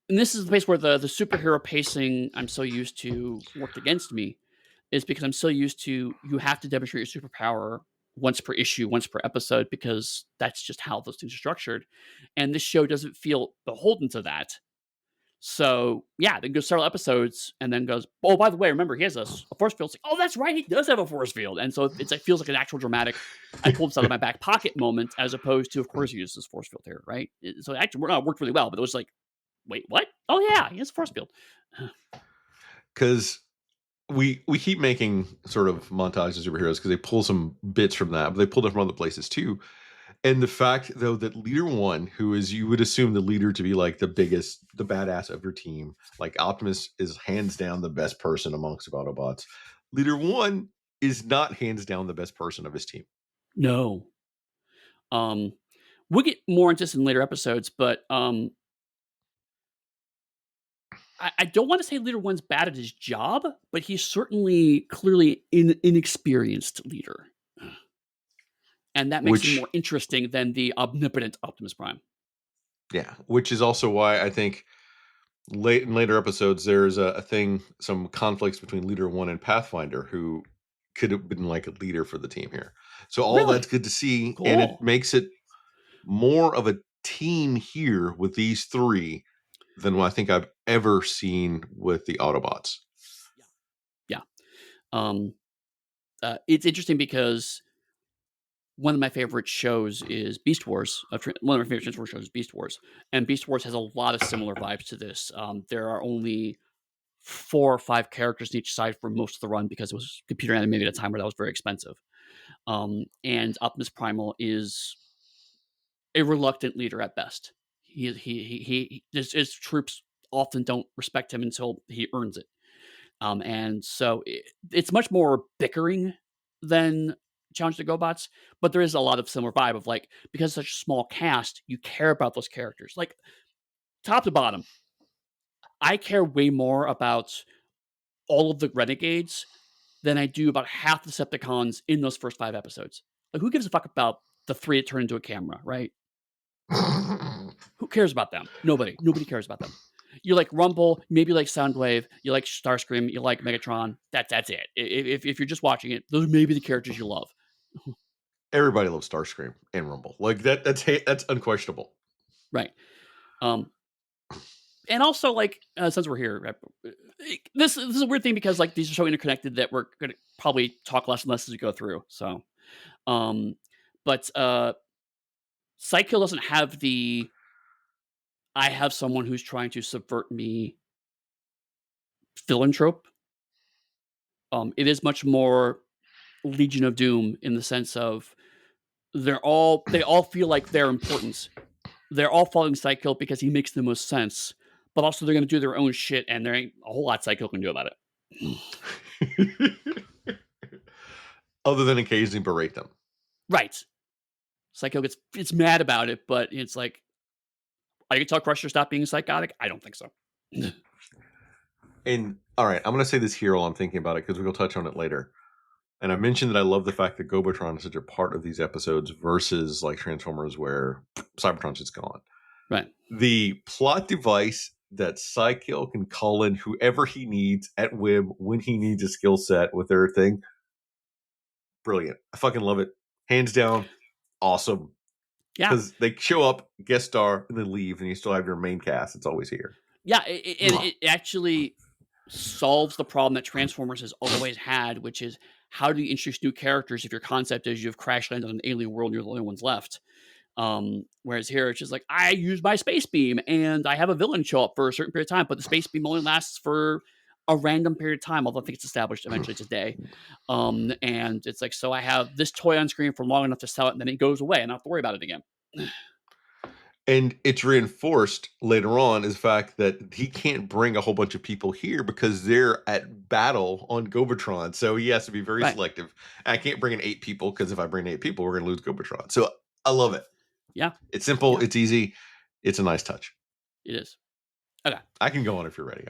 A: and this is the place where the superhero pacing I'm so used to worked against me, is because I'm so used to, you have to demonstrate your superpower once per issue, once per episode, because that's just how those things are structured. And this show doesn't feel beholden to that. So yeah, then goes several episodes and then goes, oh, by the way, remember he has a force field. It's like, oh, that's right, he does have a force field. And so it feels like an actual dramatic, I pulled this out of my back pocket moment, as opposed to, of course, he uses force field here, right? So it actually worked really well, but it was like, wait, what? Oh yeah, he has a force field.
B: Because we keep making sort of montages of superheroes because they pull some bits from that, but they pulled it from other places too. And the fact though that Leader One, who is, you would assume the leader to be like the biggest, the badass of your team, like Optimus is hands down the best person amongst Autobots. Leader One is not hands down the best person of his team.
A: No. Um, we'll get more into this in later episodes, but I don't want to say Leader One's bad at his job, but he's certainly clearly inexperienced leader, and that makes him more
B: Which,
A: interesting than the omnipotent Optimus Prime.
B: yeah, which is also why I think late in later episodes there's a thing, some conflicts between Leader One and Pathfinder, who could have been like a leader for the team here. So all that's
A: Really
B: good to see, and it
A: cool.
B: makes it more of a team here with these three than what I think I've ever seen with the Autobots.
A: Yeah, yeah. Um, it's interesting because one of my favorite shows is Beast Wars. One of my favorite Transformers shows is Beast Wars, and Beast Wars has a lot of similar vibes to this. There are only 4 or 5 characters in each side for most of the run because it was computer animated at a time where that was very expensive. And Optimus Primal is a reluctant leader at best. His troops often don't respect him until he earns it. And so it's much more bickering than challenge the GoBots, but there is a lot of similar vibe of like because it's such a small cast, you care about those characters. Like top to bottom, I care way more about all of the renegades than I do about half the Decepticons in those first 5 episodes. Like, who gives a fuck about the 3 that turn into a camera, right? Who cares about them? Nobody. Nobody cares about them. You like Rumble, maybe you like Soundwave, you like Starscream, you like Megatron. That's it. If you're just watching it, those may be the characters you love.
B: Everybody loves Starscream and Rumble. Like that's unquestionable.
A: Right. Um, and also like since we're here, this is a weird thing because like these are so interconnected that we're gonna probably talk less and less as we go through. So, um, but Psykill doesn't have the I have someone who's trying to subvert me villain trope. It is much more Legion of Doom in the sense of they all feel like they're important. They're all following Psykill because he makes the most sense, but also they're going to do their own shit, and there ain't a whole lot Psykill can do about it.
B: Other than occasionally berate them.
A: Right. Psycho it's mad about it, but it's like, are you gonna tell Crusher stop being psychotic? I don't think so.
B: And all right, I'm going to say this here while I'm thinking about it because we'll touch on it later. And I mentioned that I love the fact that Gobotron is such a part of these episodes versus like Transformers where Cybertron's just gone.
A: Right.
B: The plot device that Psykill can call in whoever he needs at whim when he needs a skill set with their thing. Brilliant. I fucking love it. Hands down, awesome.
A: Yeah.
B: Because they show up, guest star, and then leave, and you still have your main cast. It's always here.
A: Yeah, it actually solves the problem that Transformers has always had, which is how do you introduce new characters if your concept is you've crash landed on an alien world and you're the only ones left? Whereas here it's just like I use my space beam and I have a villain show up for a certain period of time, but the space beam only lasts for a random period of time, although I think it's established eventually it's a day. And it's like, so I have this toy on screen for long enough to sell it, and then it goes away, and I don't have to worry about it again.
B: And it's reinforced later on is the fact that he can't bring a whole bunch of people here because they're at battle on Gobotron. So he has to be very
A: Right.
B: selective. I can't bring in 8 people because if I bring 8 people, we're going to lose Gobotron. So I love it.
A: Yeah.
B: It's simple.
A: Yeah.
B: It's easy. It's a nice touch.
A: It is. Okay.
B: I can go on if you're ready.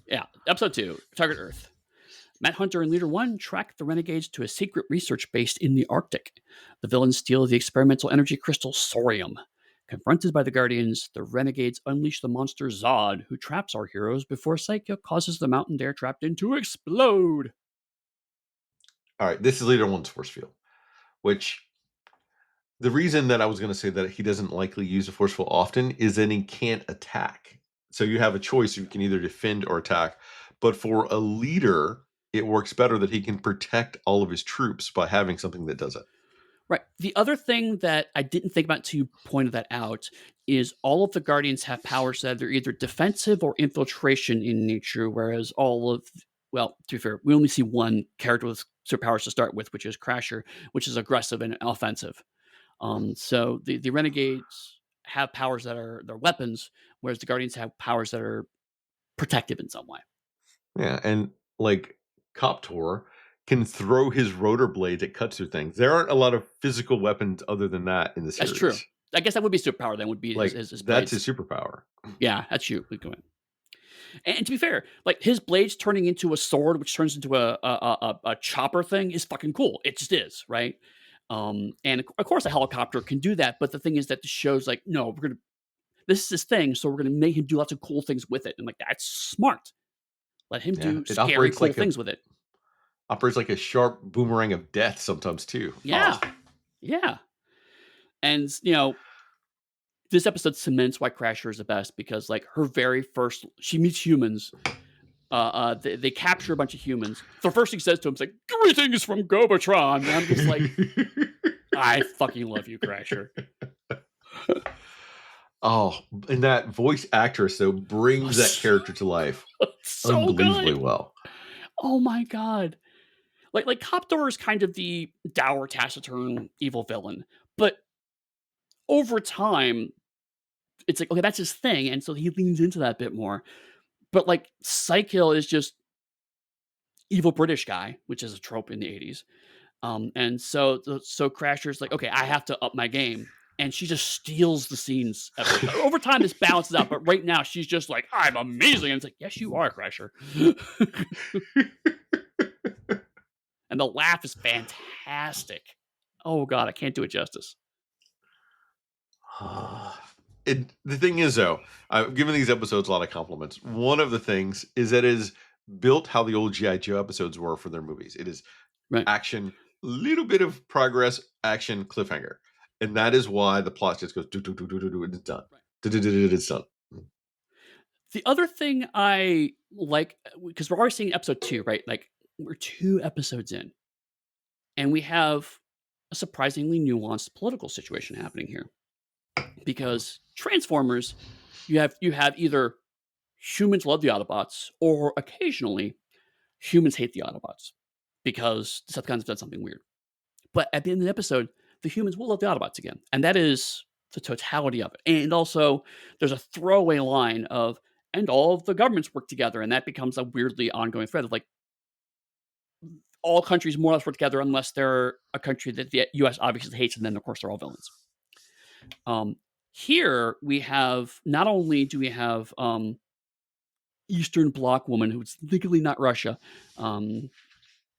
A: Yeah. Episode 2, Target Earth. Matt Hunter and Leader 1 track the renegades to a secret research base in the Arctic. The villains steal the experimental energy crystal Sorium. Confronted by the Guardians, the renegades unleash the monster Zod, who traps our heroes before Psycho causes the mountain they're trapped in to explode.
B: All right. This is Leader 1's force field, which the reason that I was going to say that he doesn't likely use a force field often is that he can't attack. So you have a choice. You can either defend or attack. But for a leader, it works better that he can protect all of his troops by having something that does it.
A: Right. The other thing that I didn't think about until you pointed that out is all of the Guardians have powers that are either defensive or infiltration in nature, whereas well, to be fair, we only see one character with superpowers to start with, which is Crasher, which is aggressive and offensive. So the Renegades have powers that are their weapons, whereas the Guardians have powers that are protective in some way.
B: Yeah, and like Coptor can throw his rotor blades at cuts through things. There aren't a lot of physical weapons other than that in the series.
A: That's true. I guess that would be superpower. Then would be
B: like
A: his
B: that's
A: blades.
B: his superpower.
A: Yeah, that's you. We go in. And to be fair, like his blades turning into a sword, which turns into a chopper thing, is fucking cool. It just is, right? And of course, a helicopter can do that. But the thing is that the show's like, no, this is his thing, so we're gonna make him do lots of cool things with it. And like that's smart. Let him do scary, cool things with it.
B: Operates like a sharp boomerang of death sometimes too.
A: Yeah, yeah. And this episode cements why Crasher is the best because like her very first, she meets humans. They capture a bunch of humans. The first thing he says to him is like, "Greetings from Gobotron." And I'm just like, I fucking love you, Crasher.
B: Oh, and that voice actress though brings that character to life
A: so
B: unbelievably
A: good.
B: well.
A: Oh my god. Like Coptor is kind of the dour, taciturn, evil villain, but over time, it's like okay, that's his thing, and so he leans into that a bit more. But like Psykill is just evil British guy, which is a trope in the 80s. And so Crasher's like, okay, I have to up my game. And she just steals the scenes every time. Over time, this balances out, but right now she's just like, I'm amazing. And it's like, yes, you are, Crasher. And the laugh is fantastic. Oh god, I can't do it justice.
B: The thing is, though, I've given these episodes a lot of compliments. One of the things is that it is built how the old G.I. Joe episodes were for their movies. It is
A: Right.
B: action, little bit of progress, action, cliffhanger. And that is why the plot just goes, do, do, do, do, do, do, and it's done.
A: Right.
B: Do, do, do, do, do, it's done.
A: The other thing I like, because we're already seeing episode 2, right? Like, we're 2 episodes in, and we have a surprisingly nuanced political situation happening here. Because Transformers, you have either humans love the Autobots, or occasionally humans hate the Autobots because Decepticons have done something weird. But at the end of the episode, the humans will love the Autobots again, and that is the totality of it. And also, there's a throwaway line of, and all of the governments work together, and that becomes a weirdly ongoing thread of like, all countries more or less work together unless they're a country that the U.S. obviously hates, and then of course they're all villains. Here we have, not only do we have Eastern Bloc woman who's legally not Russia,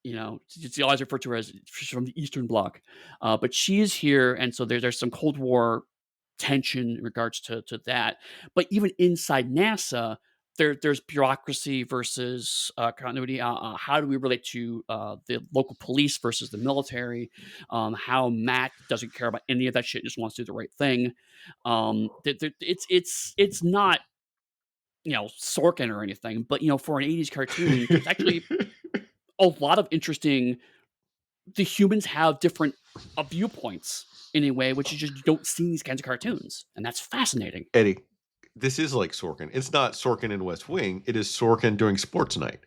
A: it's always referred to her as she's from the Eastern Bloc, but she is here, and so there's some Cold War tension in regards to that. But even inside NASA, there's bureaucracy versus continuity. How do we relate to the local police versus the military? How Matt doesn't care about any of that shit, just wants to do the right thing. It's not Sorkin or anything, but for an 80s cartoon, there's actually a lot of interesting. The humans have different viewpoints in a way which you just don't see in these kinds of cartoons, and that's fascinating.
B: Eddie, this is like Sorkin. It's not Sorkin in West Wing. It is Sorkin doing sports night.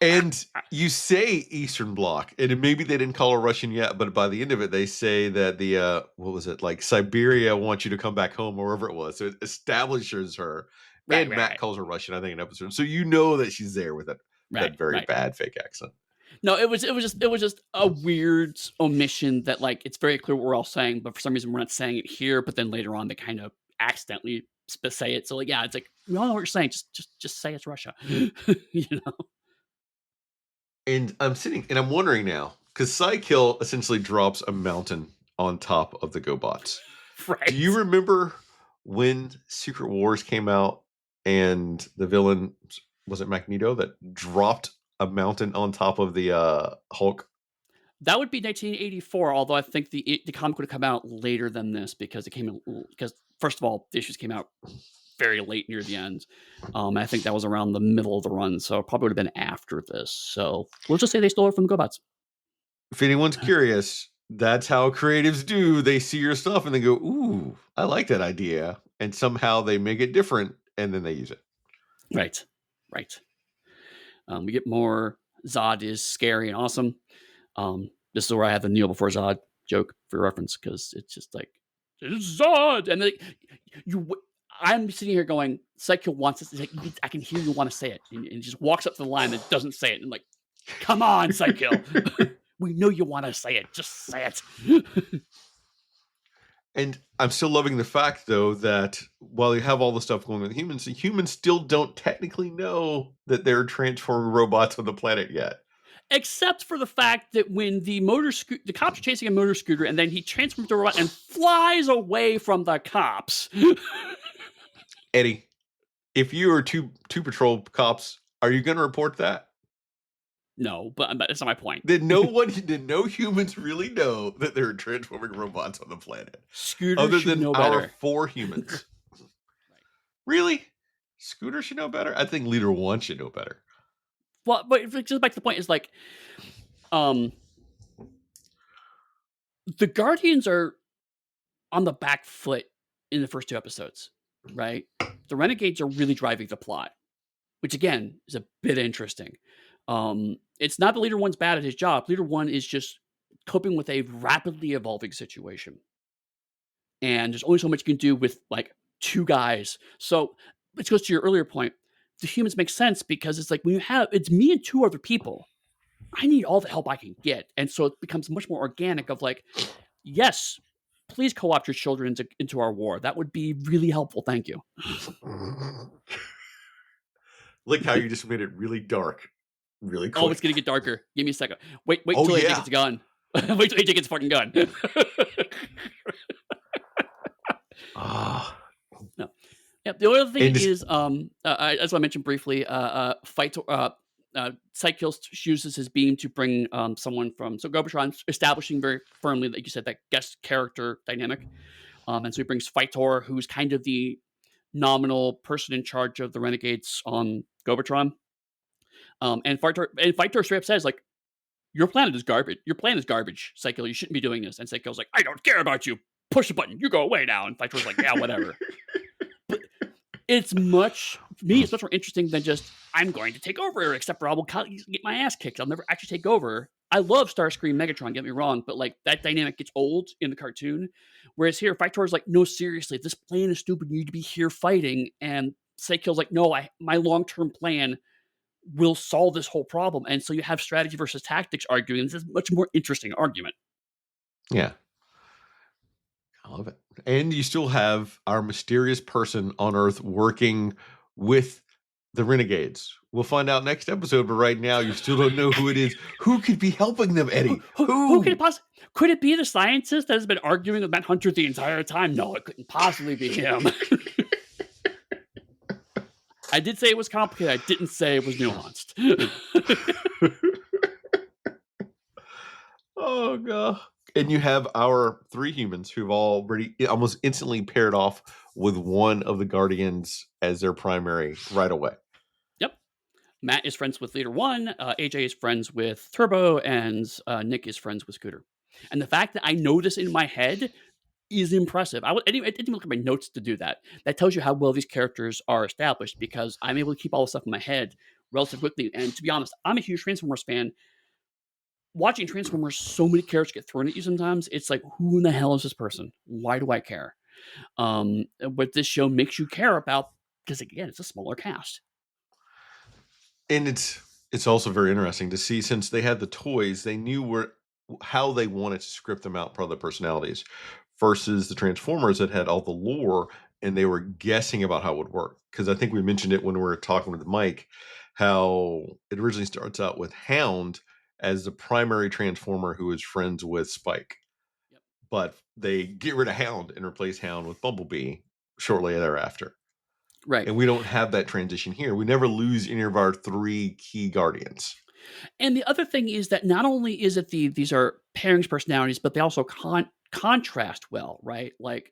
B: And you say Eastern Bloc, and maybe they didn't call her Russian yet, but by the end of it, they say that the what was it, like Siberia wants you to come back home, or wherever it was. So it establishes her,
A: Right,
B: and
A: right,
B: Matt
A: right.
B: calls her Russian, I think, in an episode. So you know that she's there with that very
A: Right.
B: bad fake accent.
A: No, it was just a weird omission that, like, it's very clear what we're all saying, but for some reason we're not saying it here. But then later on, they kind of accidentally say it. So like, yeah, it's like we all know what you're saying. Just say it's Russia.
B: And I'm sitting and I'm wondering now, because Psykill essentially drops a mountain on top of the GoBots.
A: Right.
B: Do you remember when Secret Wars came out and the villain, was it Magneto, that dropped a mountain on top of the Hulk?
A: That would be 1984, although I think the comic would have come out later than this because first of all, the issues came out very late near the end. I think that was around the middle of the run, so it probably would have been after this. So we'll just say they stole it from the GoBots.
B: If anyone's curious, that's how creatives do. They see your stuff and they go, ooh, I like that idea. And somehow they make it different and then they use it.
A: Right. We get more Zod is scary and awesome. This is where I have the kneel before Zod joke for reference, because it's just like, it's Zod, and like I'm sitting here going, Psycho wants this. Like, I can hear you want to say it, and just walks up to the line and doesn't say it, and like, come on, Psycho, we know you want to say it, just say it.
B: And I'm still loving the fact, though, that while you have all the stuff going with humans, the humans still don't technically know that they're transforming robots on the planet yet.
A: Except for the fact that when the cops are chasing a motor scooter, and then he transforms to a robot and flies away from the cops.
B: Eddie, if you are two patrol cops, are you going to report that?
A: No, but that's not my point.
B: Did no humans really know that there are transforming robots on the planet?
A: Scooter
B: other
A: should
B: than
A: know
B: our
A: better.
B: 4 humans. Really? Scooter should know better? I think Leader 1 should know better.
A: Well, but just back to the point is like, the Guardians are on the back foot in the first 2 episodes, right? The Renegades are really driving the plot, which again is a bit interesting. It's not that Leader 1's bad at his job. Leader 1 is just coping with a rapidly evolving situation. And there's only so much you can do with like 2 guys. So, which goes to your earlier point, the humans make sense because it's like when it's me and 2 other people, I need all the help I can get. And so it becomes much more organic of like, yes, please co-opt your children into our war. That would be really helpful. Thank you.
B: Look how you just made it really dark, really
A: Oh, it's gonna
B: quick.
A: get darker. Give me a second. Wait
B: Oh
A: till AJ
B: yeah.
A: gets a gun. Wait till AJ gets a fucking gun.
B: Ah,
A: No. Yep. The other thing
B: and just
A: is, as I mentioned briefly, fight. Psykill uses his beam to bring someone from Gobotron, establishing very firmly, like you said, that guest character dynamic. And so he brings Phytor, who's kind of the nominal person in charge of the renegades on Gobotron. And Phytor straight up says, like, your planet is garbage. Your plan is garbage, Psykill. You shouldn't be doing this. And Psykill's like, I don't care about you. Push the button. You go away now. And Phytor's like, yeah, whatever. But it's much more interesting than just, I'm going to take over, except for I will get my ass kicked. I'll never actually take over. I love Starscream Megatron, get me wrong, but like that dynamic gets old in the cartoon. Whereas here, Phytor's like, no, seriously, this plan is stupid. You need to be here fighting. And Psykill's like, no, my long-term plan will solve this whole problem. And so you have strategy versus tactics arguing. This is a much more interesting argument.
B: yeah, I love it. And you still have our mysterious person on Earth working with the renegades. We'll find out next episode, but right now you still don't know who it is. Who could be helping them, Eddie?
A: Who could it
B: Who?
A: possibly? Could it be the scientist that has been arguing with Matt Hunter the entire time? No, it couldn't possibly be him. I did say it was complicated. I didn't say it was nuanced.
B: Oh god. And you have our three humans who've already almost instantly paired off with one of the Guardians as their primary right away.
A: Yep. Matt is friends with Leader One. AJ is friends with Turbo, and Nick is friends with Scooter. And the fact that I know this in my head is impressive. I didn't even look at my notes to do that. That tells you how well these characters are established because I'm able to keep all this stuff in my head relatively quickly. And to be honest, I'm a huge Transformers fan. Watching Transformers, so many characters get thrown at you sometimes. It's like, who in the hell is this person? Why do I care? But this show makes you care about, because again, it's a smaller cast.
B: And it's also very interesting to see, since they had the toys, they knew how they wanted to script them out per their personalities, versus the Transformers that had all the lore and they were guessing about how it would work. Because I think we mentioned it when we were talking with Mike, how it originally starts out with Hound as the primary Transformer who is friends with Spike.
A: Yep.
B: But they get rid of Hound and replace Hound with Bumblebee shortly thereafter.
A: Right.
B: And we don't have that transition here. We never lose any of our three key Guardians.
A: And the other thing is that not only is it these are pairings personalities, but they also contrast well, right? Like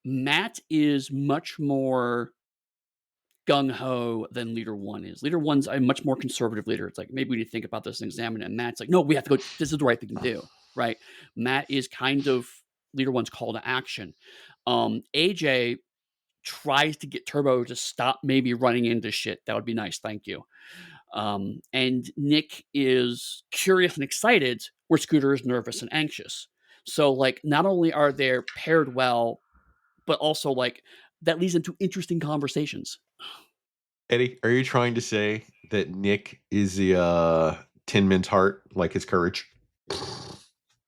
A: Matt is much more gung ho than Leader One is. Leader One's a much more conservative leader. It's like, maybe we need to think about this and examine it. And Matt's like, no, we have to go. This is the right thing to do, right? Matt is kind of Leader One's call to action. AJ tries to get Turbo to stop maybe running into shit. That would be nice. Thank you. And Nick is curious and excited, where Scooter is nervous and anxious. So, like, not only are they paired well, but also, like, that leads into interesting conversations.
B: Eddie, are you trying to say that Nick is the Tin Man's heart, like his courage?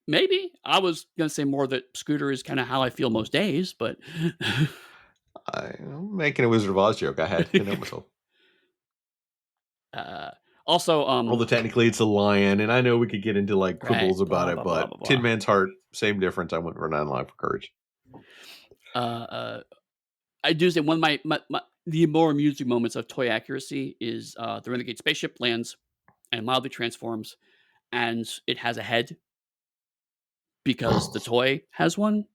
A: Maybe. I was going to say more that Scooter is kind of how I feel most days, but.
B: I'm making a Wizard of Oz joke. I had to know myself.
A: Also,
B: although technically it's a lion, and I know we could get into like quibbles
A: right,
B: about
A: blah,
B: it,
A: blah,
B: but
A: blah, blah, blah.
B: Tin Man's heart, same difference. I went for 9 life for courage.
A: I do say one of my the more amusing moments of toy accuracy is the Renegade spaceship lands and mildly transforms, and it has a head because the toy has one,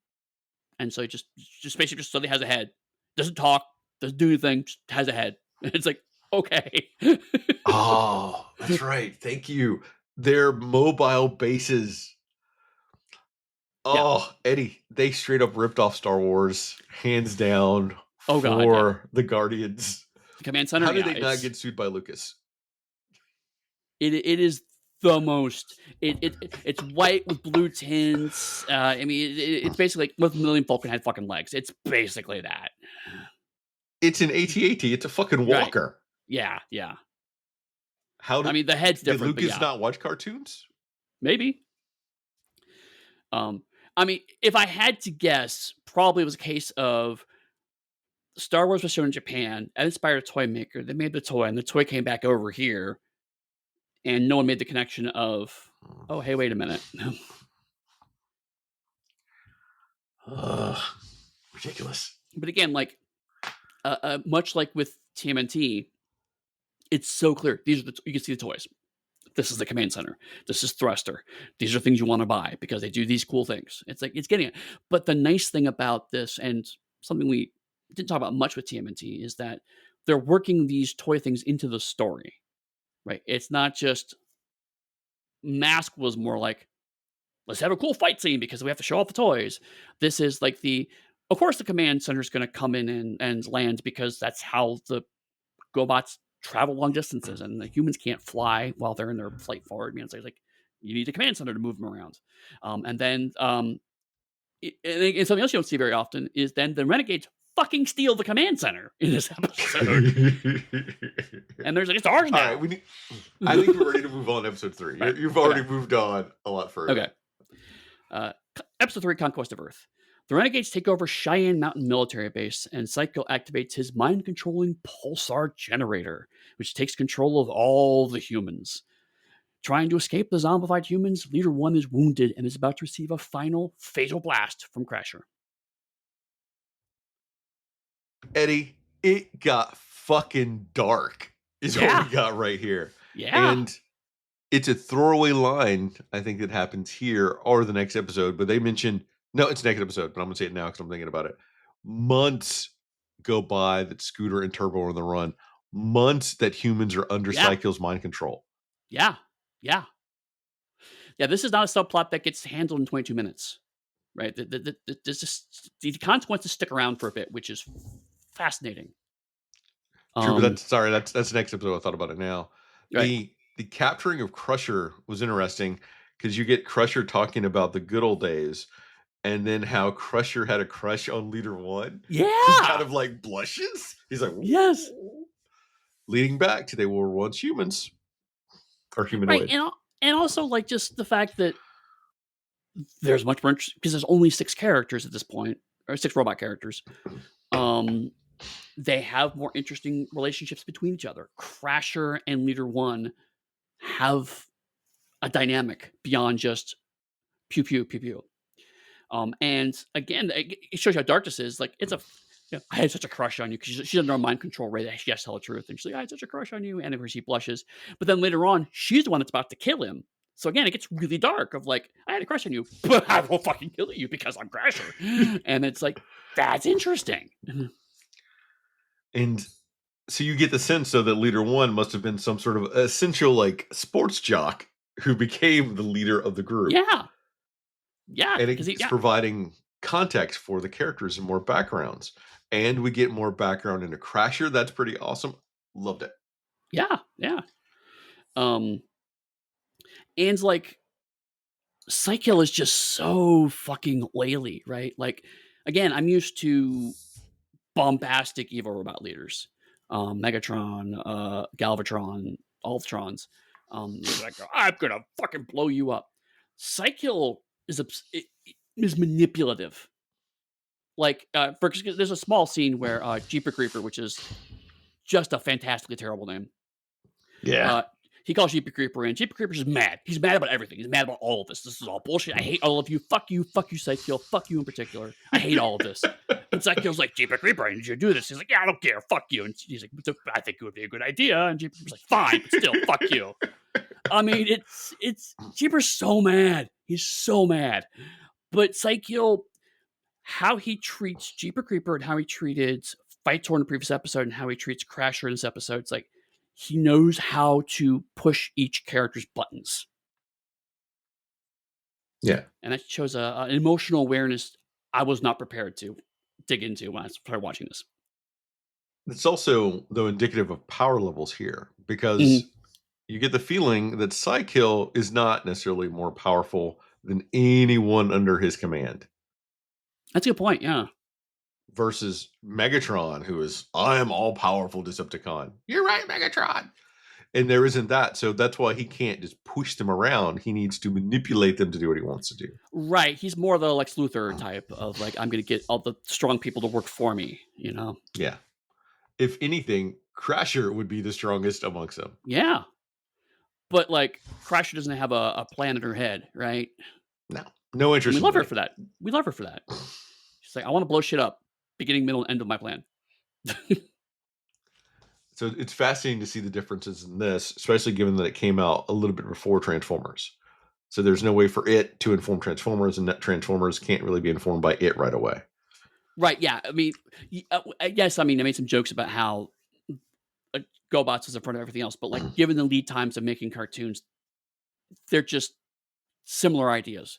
A: and so it just spaceship just suddenly has a head, doesn't talk, doesn't do anything, just has a head. It's like, okay.
B: Oh, that's right. Thank you. They're mobile bases.
A: Yeah.
B: Oh, Eddie, they straight up ripped off Star Wars, hands down,
A: Oh god, yeah.
B: for the Guardians.
A: The command center.
B: How did
A: yeah,
B: they not get sued by Lucas?
A: It is the most. It's white with blue tints. I mean, it's basically like what Millennium Falcon had fucking legs. It's basically that.
B: It's an AT-AT. It's a fucking walker.
A: Right. Yeah, yeah.
B: How
A: I
B: did
A: mean, the head's
B: did
A: different, but
B: Lucas
A: yeah,
B: not watch cartoons?
A: maybe. Um, I mean, if I had to guess, probably it was a case of Star Wars was shown in Japan, that inspired a toy maker. They made the toy, and the toy came back over here, and no one made the connection of, oh, hey, wait a minute.
B: Ugh, ridiculous.
A: But again, like much like with TMNT, it's so clear. These are you can see the toys. This is the command center. This is thruster. These are things you want to buy because they do these cool things. It's like it's getting it. But the nice thing about this, and something we didn't talk about much with TMNT, is that they're working these toy things into the story. Right? It's not just Mask was more like, let's have a cool fight scene because we have to show off the toys. This is like of course, the command center is going to come in and land because that's how the GoBots travel long distances, and the humans can't fly while they're in their flight forward. I mean, it's like you need a command center to move them around. And then and something else you don't see very often is then the renegades fucking steal the command center in this episode, and there's like it's ours
B: All right,
A: now.
B: I think we're ready to move on to episode 3.
A: Right.
B: You've already moved on a lot further.
A: Okay. Uh, episode 3, Conquest of Earth. The Renegades take over Cheyenne Mountain military base, and Psycho activates his mind-controlling pulsar generator, which takes control of all the humans. Trying to escape the zombified humans, Leader 1 is wounded and is about to receive a final fatal blast from Crasher.
B: Eddie, it got fucking dark, is what we got right here.
A: Yeah.
B: And it's a throwaway line, I think, that happens here or the next episode, but they mention, no, it's the next episode, but I'm going to say it now because I'm thinking about it. Months go by that Scooter and Turbo are on the run. Months that humans are under Psycho's mind control.
A: Yeah. Yeah. Yeah, this is not a subplot that gets handled in 22 minutes, right? The consequences stick around for a bit, which is fascinating.
B: True, but that's the next episode. I thought about it now.
A: Right.
B: The capturing of Crusher was interesting because you get Crusher talking about the good old days, and then how Crusher had a crush on Leader 1.
A: Yeah.
B: He kind of like blushes. He's like,
A: yes.
B: Leading back to they were once humans or humanoid.
A: Right. And also like just the fact that there's much more because there's only 6 characters at this point, or 6 robot characters. They have more interesting relationships between each other. Crasher and Leader 1 have a dynamic beyond just pew pew pew pew. And again, it shows you how dark this is. Like it's I had such a crush on you because she doesn't know mind control, right? She has to tell the truth, and she's like, I had such a crush on you, and of course she blushes. But then later on, she's the one that's about to kill him. So again, it gets really dark. Of like, I had a crush on you, but I will fucking kill you because I'm Crasher. And it's like that's interesting.
B: And so you get the sense, though, that Leader 1 must have been some sort of essential, like, sports jock who became the leader of the group.
A: Yeah. Yeah.
B: And it's providing context for the characters and more backgrounds. And we get more background into Crasher. That's pretty awesome. Loved it.
A: Yeah. Yeah. And like, Psycho is just so fucking oily, right? Like, again, I'm used to bombastic evil robot leaders, Megatron, Galvatron, Ultrons. Like, I'm gonna fucking blow you up. Psycho is manipulative. Like, there's a small scene where Jeeper Creeper, which is just a fantastically terrible name.
B: Yeah.
A: He calls Jeeper Creeper in. Jeeper Creeper's just mad. He's mad about everything. He's mad about all of this. This is all bullshit. I hate all of you. Fuck you, Psycho. Fuck you in particular. I hate all of this. And Psycho's like, Jeeper Creeper, I need you to do this. He's like, yeah, I don't care. Fuck you. And he's like, I think it would be a good idea. And Jeeper Creeper's like, fine, but still, fuck you. I mean, it's Jeeper's so mad. He's so mad. But Psycho, how he treats Jeeper Creeper and how he treated Fight Torn in the previous episode and how he treats Crasher in this episode, it's like, he knows how to push each character's buttons.
B: Yeah.
A: And that shows an emotional awareness I was not prepared to dig into when I started watching this.
B: It's also, though, indicative of power levels here because you get the feeling that Psykill is not necessarily more powerful than anyone under his command.
A: That's a good point, yeah.
B: Versus Megatron, who is, I am all-powerful Decepticon. You're right, Megatron. And there isn't that, so that's why he can't just push them around. He needs to manipulate them to do what he wants to do.
A: Right. He's more the Lex Luthor type of like, I'm going to get all the strong people to work for me, you know?
B: Yeah. If anything, Crasher would be the strongest amongst them.
A: Yeah. But like, Crusher doesn't have a plan in her head, right?
B: No. No
A: And
B: interest
A: we
B: in
A: love her
B: winning.
A: for that. We love her for that. She's like, I want to blow shit up, beginning, middle, and end of my plan.
B: So it's fascinating to see the differences in this, especially given that it came out a little bit before Transformers. So there's no way for it to inform Transformers, and that Transformers can't really be informed by it right away.
A: Right. Yeah. I mean, yes. I mean, I made some jokes about how GoBots is in front of everything else, but like, given the lead times of making cartoons, they're just similar ideas.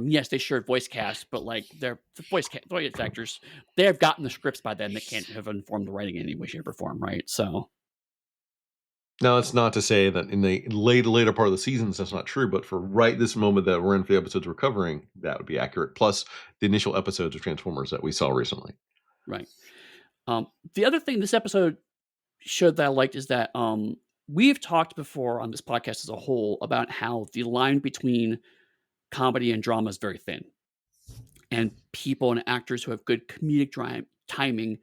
A: Yes, they shared voice cast, but like their voice actors, they have gotten the scripts by then that can't have informed the writing in any way, shape, or form, right? So,
B: Now, it's not to say that in the later part of the seasons that's not true, but for right this moment that we're in for the episodes we're covering, that would be accurate. Plus the initial episodes of Transformers that we saw recently.
A: right. The other thing this episode showed that I liked is that we've talked before on this podcast as a whole about how the line between comedy and drama is very thin, and people and actors who have good comedic timing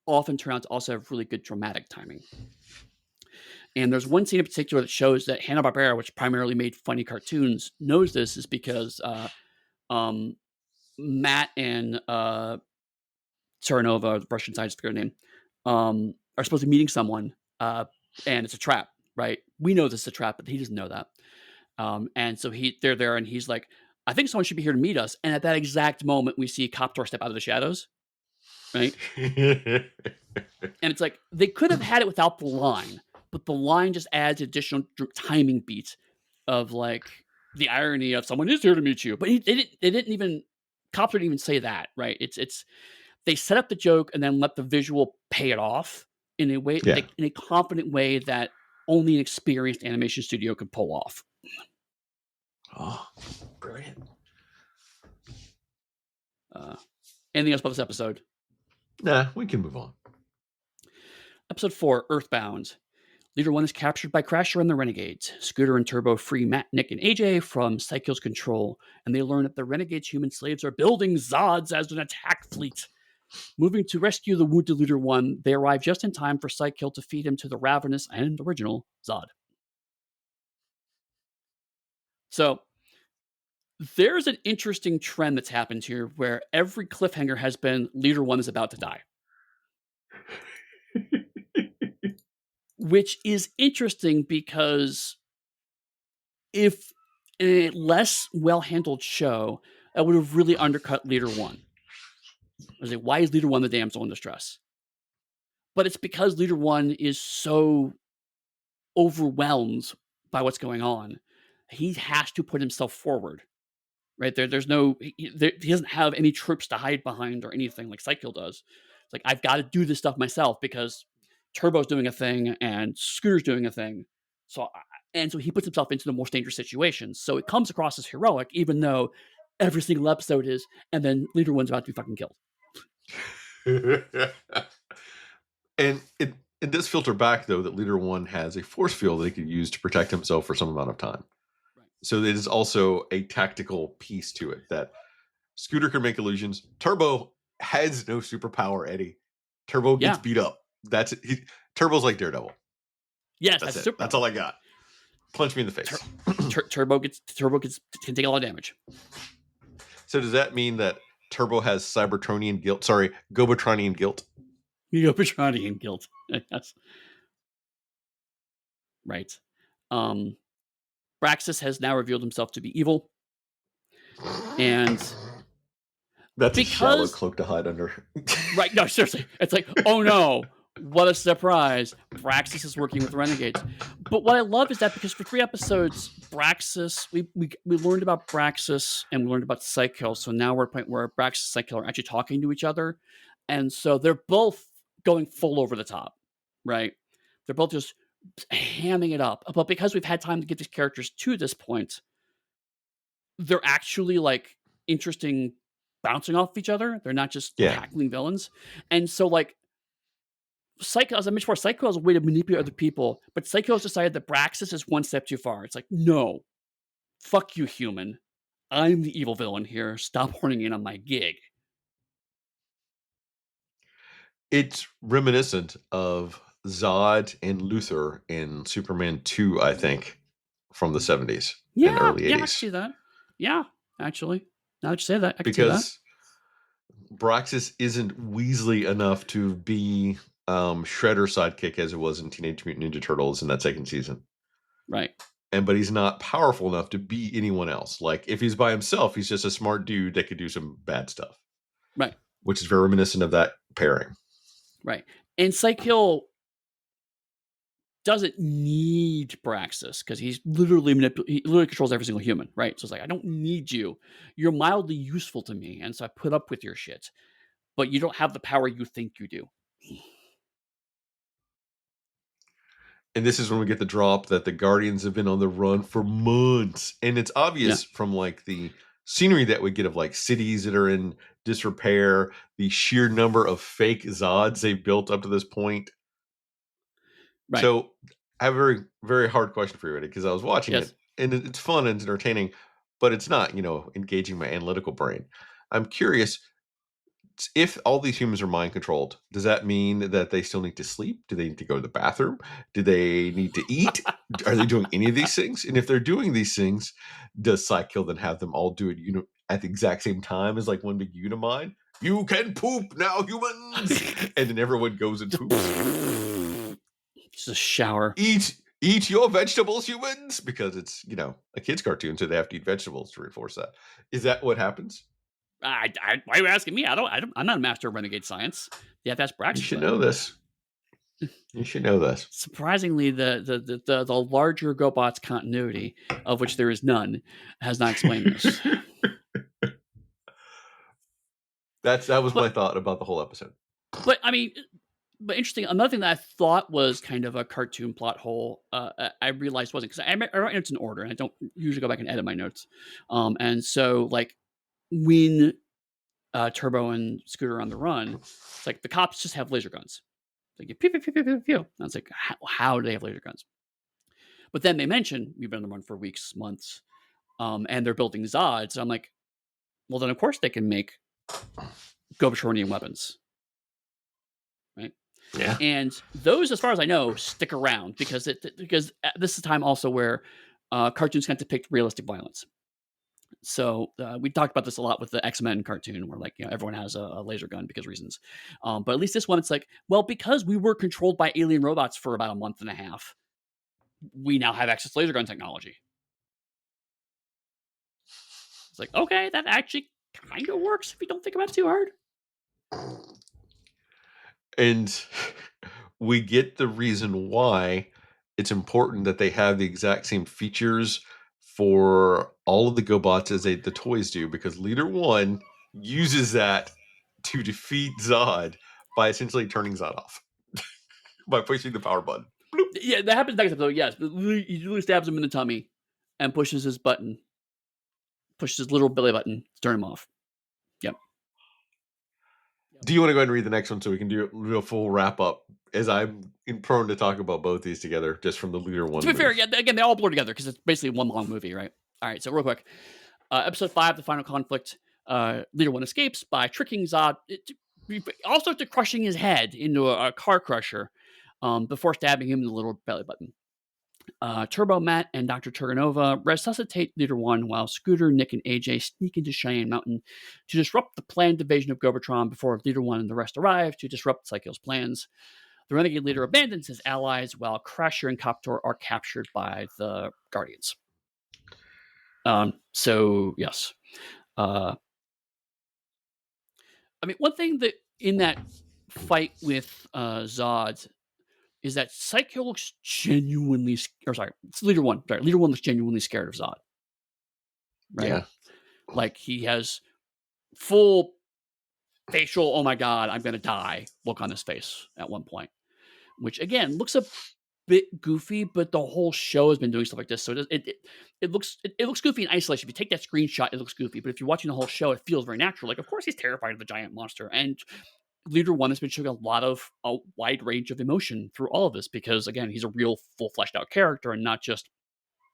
A: often turn out to also have really good dramatic timing. And there's one scene in particular that shows that Hanna-Barbera, which primarily made funny cartoons, knows this is because um, Matt and Terranova, the Russian scientist, their name, are supposed to be meeting someone, and it's a trap, right? We know this is a trap, but he doesn't know that. And so they're there, and he's like, "I think someone should be here to meet us." And at that exact moment, we see Coptor step out of the shadows, right? And it's like they could have had it without the line, but the line just adds additional timing beats of like the irony of someone is here to meet you. But they didn't even Coptor didn't even say that, right? It's they set up the joke and then let the visual pay it off in a way,
B: Yeah.
A: in a confident way that only an experienced animation studio could pull off.
B: Oh, brilliant.
A: Anything else about this episode?
B: Nah, we can move on.
A: Episode 4, Earthbound. Leader 1 is captured by Crasher and the Renegades. Scooter and Turbo free Matt, Nick, and AJ from Psycho's control, and they learn that the Renegades' human slaves are building Zods as an attack fleet. Moving to rescue the wounded Leader 1, they arrive just in time for Psycho to feed him to the ravenous and original Zod. So, there's an interesting trend that's happened here where every cliffhanger has been Leader 1 is about to die. Which is interesting because if a less well-handled show, that would have really undercut Leader 1. I was like, why is Leader 1 the damsel in distress? But it's because Leader 1 is so overwhelmed by what's going on. He has to put himself forward, right? There's no, he doesn't have any troops to hide behind or anything like Cycle does. It's like, I've got to do this stuff myself because Turbo's doing a thing and Scooter's doing a thing. So he puts himself into the most dangerous situations. So it comes across as heroic, even though every single episode is, and then Leader 1's about to be fucking killed.
B: And it does filter back, though, that Leader 1 has a force field that he could use to protect himself for some amount of time.
A: Right.
B: So it is also a tactical piece to it that Scooter can make illusions. Turbo has no superpower, Eddie. Turbo gets beat up. That's it. Turbo's like Daredevil.
A: Yes,
B: that's it. That's all I got. Punch me in the face.
A: Turbo can take a lot of damage.
B: So does that mean that Turbo has Cybertronian guilt? Sorry, Gobotronian guilt.
A: Gobotronian guilt. Yes. Right. Braxis has now revealed himself to be evil. And
B: that's a shallow cloak to hide under.
A: Right. No, seriously. It's like, oh no, what a surprise. Braxis is working with Renegades. But what I love is that because for 3 episodes, Braxis, we learned about Braxis and we learned about Psycho. So now we're at a point where Braxis and Psycho are actually talking to each other. And so they're both going full over the top, right? They're both just hamming it up. But because we've had time to get these characters to this point, they're actually like interesting bouncing off each other. They're not just tackling villains. And so like Psycho, as I mentioned before, Psycho has a way to manipulate other people, but Psycho has decided that Braxis is one step too far. It's like, no, fuck you, human. I'm the evil villain here. Stop horning in on my gig.
B: It's reminiscent of Zod and Luthor in Superman 2, I think, from the 70s and
A: Yeah,
B: early
A: yeah, I can
B: 80s.
A: see that. Yeah, actually, now that you say that, I can see that.
B: Because Braxis isn't Weasley enough to be Shredder's sidekick as it was in Teenage Mutant Ninja Turtles in that second season.
A: Right,
B: But he's not powerful enough to be anyone else. Like if he's by himself, he's just a smart dude that could do some bad stuff,
A: right,
B: which is very reminiscent of that pairing.
A: right. And Psycho doesn't need Braxis because he literally controls every single human, right? So it's like, I don't need you. You're mildly useful to me, and so I put up with your shit. But you don't have the power you think you do.
B: And this is when we get the drop that the Guardians have been on the run for months. And it's
A: Yeah,
B: obvious from like the scenery that we get of like cities that are in disrepair, the sheer number of fake Zods they've built up to this point.
A: right.
B: So I have a very, very hard question for you, Eddie, because I was watching
A: Yes.
B: it and it's fun and it's entertaining, but it's not, engaging my analytical brain. I'm curious, if all these humans are mind controlled, does that mean that they still need to sleep? Do they need to go to the bathroom? Do they need to eat? Are they doing any of these things? And if they're doing these things, does Psykill then have them all do it at the exact same time as like one big unimind? You can poop now, humans! And then everyone goes and poops.
A: Just a shower.
B: Eat your vegetables, humans, because it's a kids cartoon, so they have to eat vegetables to reinforce that. Is that what happens?
A: Why are you asking me? I'm not a master of renegade science. You have to ask
B: You
A: Braxis
B: should
A: that.
B: know this. You should know this.
A: Surprisingly, the larger GoBots continuity, of which there is none, has not explained this.
B: That was my
A: But
B: thought about the whole episode.
A: I mean, but interesting. Another thing that I thought was kind of a cartoon plot hole, I realized wasn't, because I write notes in order, and I don't usually go back and edit my notes. And so like when Turbo and Scooter are on the run, it's like the cops just have laser guns. Like pew pew pew pew pew pew. And I was like, how do they have laser guns? But then they mention we've been on the run for weeks, months, and they're building Zods. So I'm like, well, then of course they can make Gobatronian weapons, right?
B: Yeah.
A: And those, as far as I know, stick around because this is a time also where cartoons can depict realistic violence. So we talked about this a lot with the X-Men cartoon, where like everyone has a laser gun because reasons. But at least this one, it's like, well, because we were controlled by alien robots for about a month and a half, we now have access to laser gun technology. It's like, okay, that actually kind of works if you don't think about it too hard.
B: And we get the reason why it's important that they have the exact same features for all of the GoBots as the toys do, because Leader 1 uses that to defeat Zod by essentially turning Zod off by pushing the power button. Bloop.
A: Yeah, that happens next episode, yes. But he literally stabs him in the tummy and pushes his little belly button to turn him off. Yep.
B: Do you want to go ahead and read the next one so we can do a full wrap up? As I'm prone to talk about both these together, just from the Leader 1
A: To be
B: move.
A: fair, yeah, again, they all blur together because it's basically one long movie, right? All right, so real quick. Episode 5, The Final Conflict. Leader 1 escapes by tricking Zod, also to crushing his head into a car crusher before stabbing him in the little belly button. Turbo, Matt, and Dr. Turganova resuscitate Leader 1 while Scooter, Nick, and AJ sneak into Cheyenne Mountain to disrupt the planned invasion of Gobertron before Leader 1 and the rest arrive to disrupt Psycho's plans. The Renegade Leader abandons his allies while Crasher and Coptor are captured by the Guardians. So, yes. I mean, one thing that in that fight with Zod is that Psycho looks genuinely, or sorry, it's Leader 1. Sorry, Leader 1 looks genuinely scared of Zod. Right?
B: Yeah.
A: Like he has full facial, oh my God, I'm going to die look on his face at one point, which again looks a bit goofy, but the whole show has been doing stuff like this. So it looks goofy in isolation. If you take that screenshot, it looks goofy. But if you're watching the whole show, it feels very natural. Like, of course he's terrified of the giant monster. And Leader One has been showing a wide range of emotion through all of this because, again, he's a real full fleshed out character and not just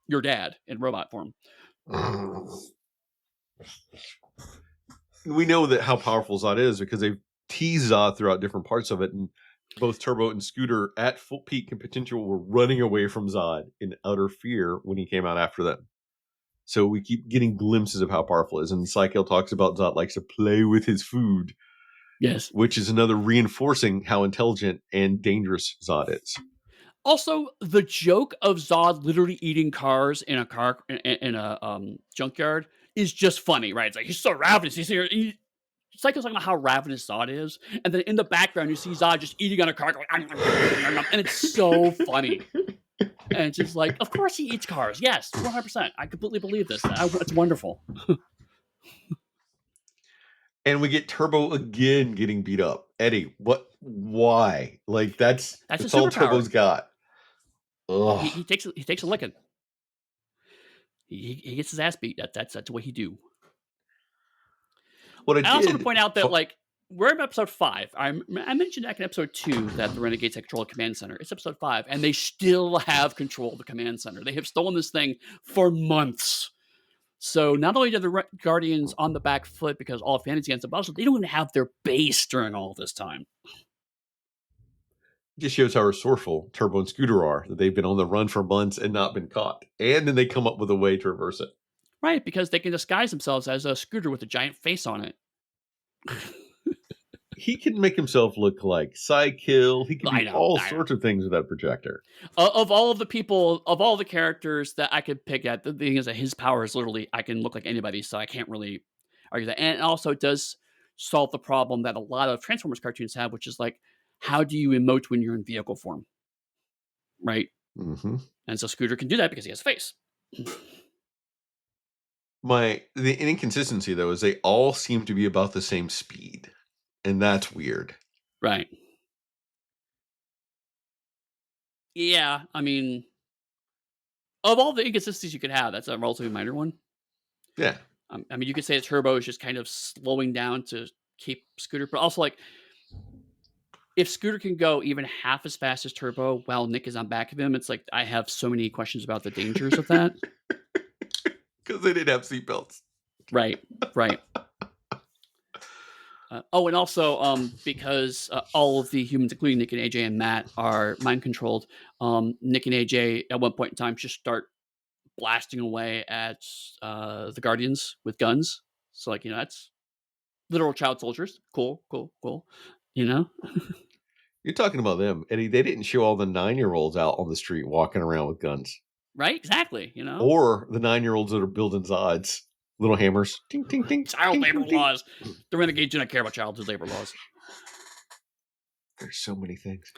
A: your dad in robot form.
B: We know that how powerful Zod is because they've teased Zod throughout different parts of it, and both Turbo and Scooter at full peak and potential were running away from Zod in utter fear when he came out after them. So we keep getting glimpses of how powerful it is. And Psycho talks about Zod likes to play with his food,
A: Yes.
B: which is another reinforcing how intelligent and dangerous Zod is.
A: Also, the joke of Zod literally eating cars in a junkyard is just funny, right? It's like he's so ravenous. Psycho's talking about how ravenous Zod is, and then in the background you see Zod just eating on a car, going, and it's so funny. And it's just like, of course he eats cars. Yes, 100%. I completely believe this. It's wonderful.
B: And we get Turbo again getting beat up. Eddie, what? Why? Like
A: That's a
B: that's all
A: superpower.
B: Turbo's got. Ugh.
A: He takes a licking. He gets his ass beat. That's what he do.
B: What
A: I also want to point out that like we're in episode 5. I mentioned back in episode 2 that the Renegades take control of the command center. It's episode 5, and they still have control of the command center. They have stolen this thing for months. So not only are the Guardians on the back foot because all of fantasy against them, but also they don't even have their base during all this time.
B: Just shows how resourceful Turbo and Scooter are, that they've been on the run for months and not been caught. And then they come up with a way to reverse it.
A: Right, because they can disguise themselves as a scooter with a giant face on it.
B: He can make himself look like Psykill. He can do all sorts of things with that projector.
A: Of all of the people, of all the characters that I could pick at, the thing is that his power is literally, I can look like anybody, so I can't really argue that. And also it does solve the problem that a lot of Transformers cartoons have, which is like, how do you emote when you're in vehicle form? Right?
B: Mm-hmm.
A: And so Scooter can do that because he has a face.
B: The inconsistency, though, is they all seem to be about the same speed. And that's weird.
A: Right. Yeah, I mean, of all the inconsistencies you could have, that's a relatively minor one.
B: Yeah.
A: I mean, you could say that Turbo is just kind of slowing down to keep Scooter, but also like, if Scooter can go even half as fast as Turbo while Nick is on back of him, it's like I have so many questions about the dangers of that.
B: Because they didn't have seatbelts.
A: Right. And also because all of the humans, including Nick and AJ and Matt, are mind controlled. Nick and AJ at one point in time just start blasting away at the Guardians with guns. So like, that's literal child soldiers. Cool.
B: You're talking about them, Eddie. They didn't show all the 9-year-olds out on the street walking around with guns.
A: Right? Exactly.
B: Or the 9-year-olds that are building Zods. Little hammers. Ting, ting, ting,
A: child
B: ting,
A: labor
B: ting, ting.
A: laws. The Renegades do not care about child labor laws.
B: There's so many things.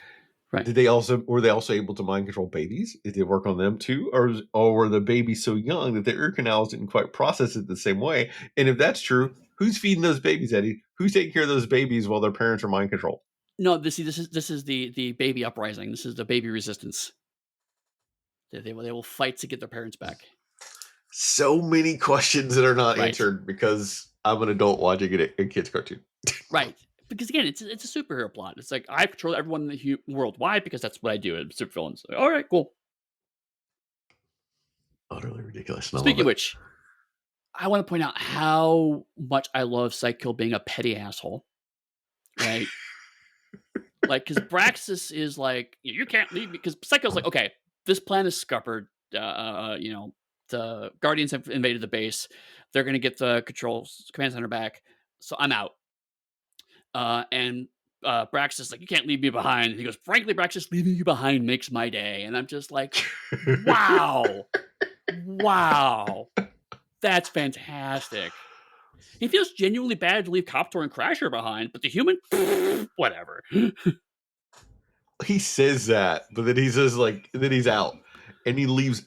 A: Right.
B: Were they also able to mind control babies? Did they work on them too? Or were the babies so young that the ear canals didn't quite process it the same way? And if that's true, who's feeding those babies, Eddie? Who's taking care of those babies while their parents are mind controlled?
A: No, this is the baby uprising. This is the baby resistance. They will fight to get their parents back.
B: So many questions that are not answered because I'm an adult watching a kid's cartoon.
A: Right. Because again, it's a superhero plot. It's like I control everyone in the world. Why? Because that's what I do. I'm super villains. Like, all right, cool.
B: Utterly ridiculous.
A: Speaking of which, I want to point out how much I love Psykill being a petty asshole. Right. Like, because Braxis is like, you can't leave me. Because Psychill's like, okay, this plan is scuppered. The Guardians have invaded the base. They're going to get the command center back. So I'm out. And Braxis is like, you can't leave me behind. And he goes, frankly, Braxis, leaving you behind makes my day. And I'm just like, wow. That's fantastic. He feels genuinely bad to leave Coptor and Crasher behind, but the human, whatever.
B: He says that, but then he says then he's out, and he'd leave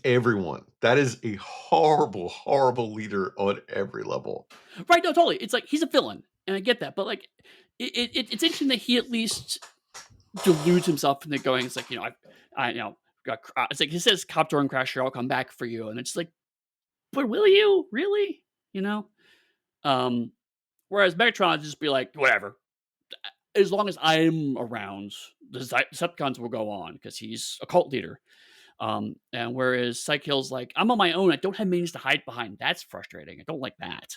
B: everyone. That is a horrible, horrible leader on every level.
A: Right? No, totally. It's like he's a villain, and I get that, but like, it's interesting that he at least deludes himself into going. It's like it's like he says, "Coptor and Crasher, I'll come back for you," and it's like, but will you really? Whereas Megatron would just be like, whatever, as long as I'm around, the Decepticons will go on because he's a cult leader. And whereas Psychill's like, I'm on my own. I don't have means to hide behind. That's frustrating. I don't like that.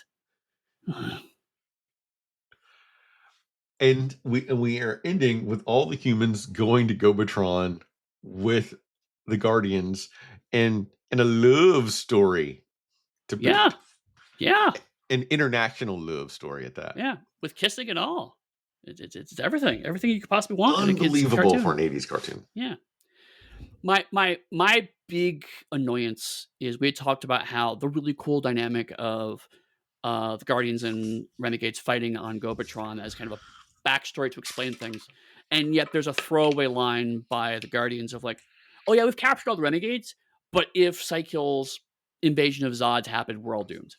B: And we are ending with all the humans going to Gobatron with the Guardians and a love story to
A: Yeah,
B: boot.
A: yeah,
B: An international love story at that.
A: yeah. With kissing and all. It's everything. Everything you could possibly want in a kid's
B: Unbelievable for
A: cartoon.
B: an 80s cartoon.
A: Yeah. My big annoyance is we had talked about how the really cool dynamic of the Guardians and Renegades fighting on Gobatron as kind of a backstory to explain things, and yet there's a throwaway line by the Guardians of like, "Oh yeah, we've captured all the Renegades, but if Psychill's invasion of Zods happened, we're all doomed."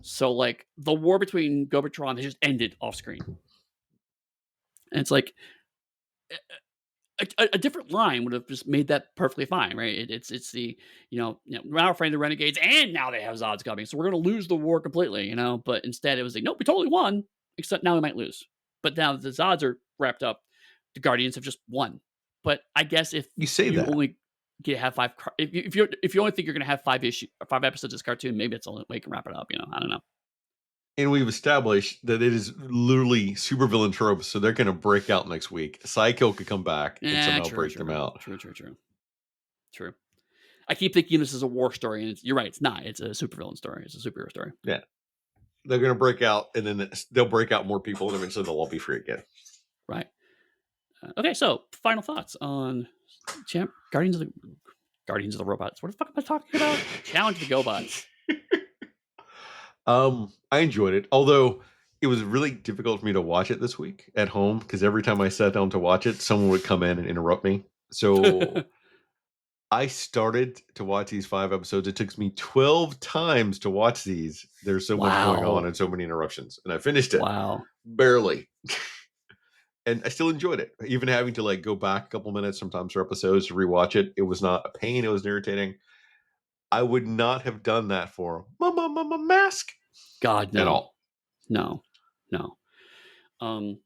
A: So like the war between Gobatron has just ended off screen, and it's like a different line would have just made that perfectly fine, right? It's the we're now afraid of the Renegades, and now they have Zods coming, so we're going to lose the war completely, But instead, it was like, nope, we totally won, except now we might lose. But now that the Zods are wrapped up, the Guardians have just won. But I guess if
B: You say
A: you
B: that.
A: only get have five, if you only think you're going to have 5 episodes of this cartoon, maybe it's the only way you can wrap it up. I don't know.
B: And we've established that it is literally supervillain tropes, so they're going to break out next week. Psycho could come back and
A: Yeah,
B: somehow
A: true,
B: break them
A: true,
B: out.
A: true, true, true, true. I keep thinking this is a war story, and you're right. It's not. It's a supervillain story. It's a superhero story.
B: Yeah. They're going to break out, and then they'll break out more people, and eventually they'll all be free again.
A: Right. Okay. So, final thoughts on Guardians of the Robots. What the fuck am I talking about? Challenge the GoBots.
B: I enjoyed it, although it was really difficult for me to watch it this week at home because every time I sat down to watch it, someone would come in and interrupt me. So I started to watch these 5 episodes. It took me 12 times to watch these. There's so much going on
A: Wow.
B: and so many interruptions. And I finished it
A: Wow.
B: barely. And I still enjoyed it. Even having to like go back a couple minutes sometimes for episodes to rewatch it. It was not a pain. It was irritating. I would not have done that for Mama Mask
A: God,
B: at
A: no.
B: all.
A: No. No. Um,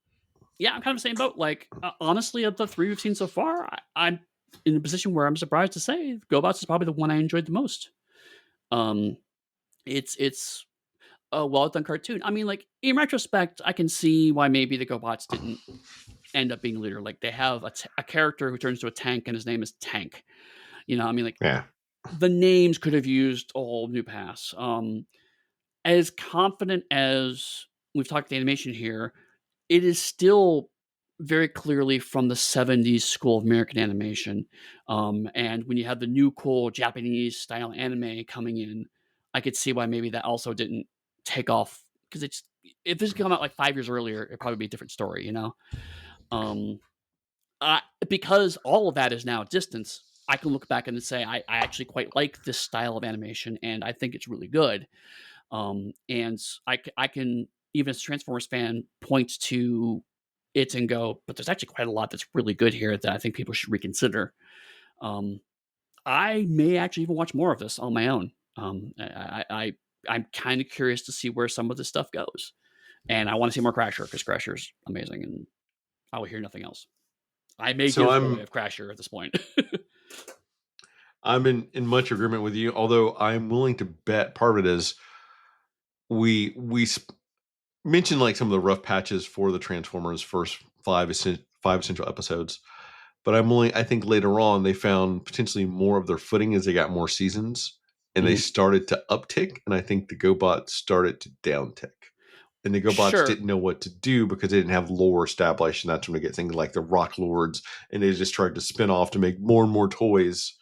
A: yeah, I'm kind of the same boat. Like, honestly, of the three we've seen so far, I'm in a position where I'm surprised to say GoBots is probably the one I enjoyed the most. Um, it's a well done cartoon. I mean, like in retrospect, I can see why maybe the GoBots didn't end up being leader. Like they have a character who turns to a tank, and his name is Tank. I mean, like
B: Yeah.
A: the names could have used a whole new pass. As confident as we've talked the animation here, it is still very clearly from the 70s school of American animation. And when you have the new cool Japanese style anime coming in, I could see why maybe that also didn't take off because it's if this had come out like 5 years earlier, it'd probably be a different story. Um, because all of that is now distance. I can look back and say I actually quite like this style of animation, and I think it's really good. And I can, even as a Transformers fan, point to it and go, but there's actually quite a lot that's really good here that I think people should reconsider. Um, I may actually even watch more of this on my own. I'm kind of curious to see where some of this stuff goes, and I want to see more Crasher because Crasher's amazing, and I will hear nothing else. I may
B: So
A: give away of Crasher at this point.
B: I'm in much agreement with you, although I'm willing to bet part of it is we mentioned like some of the rough patches for the Transformers first five essential episodes, but I think later on they found potentially more of their footing as they got more seasons and they
A: Mhm.
B: started to uptick, and I think the GoBots started to downtick. And the GoBots
A: Sure.
B: didn't know what to do because they didn't have lore established, and that's when we get things like the Rock Lords, and they just tried to spin off to make more and more toys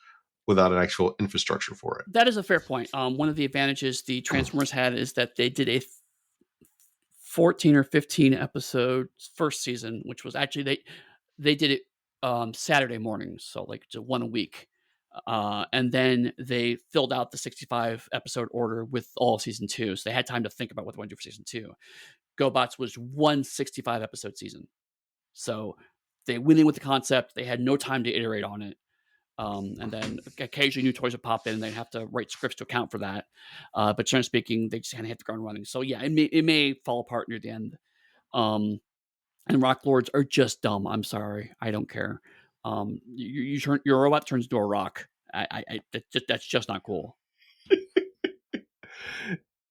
B: without an actual infrastructure for it.
A: That is a fair point. One of the advantages the Transformers had is that they did a 14 or 15 episode first season, which was actually they did it Saturday mornings, so like just one a week. And then they filled out the 65 episode order with all of season two. So they had time to think about what they want to do for season two. GoBots was one 65 episode season. So they went in with the concept. They had no time to iterate on it. And then occasionally new toys would pop in and they'd have to write scripts to account for that. But generally speaking, they just kind of hit the ground running. So yeah, it may fall apart near the end. Um, And rock lords are just dumb. I'm sorry. I don't care. Your robot turns into a rock. That's just not cool.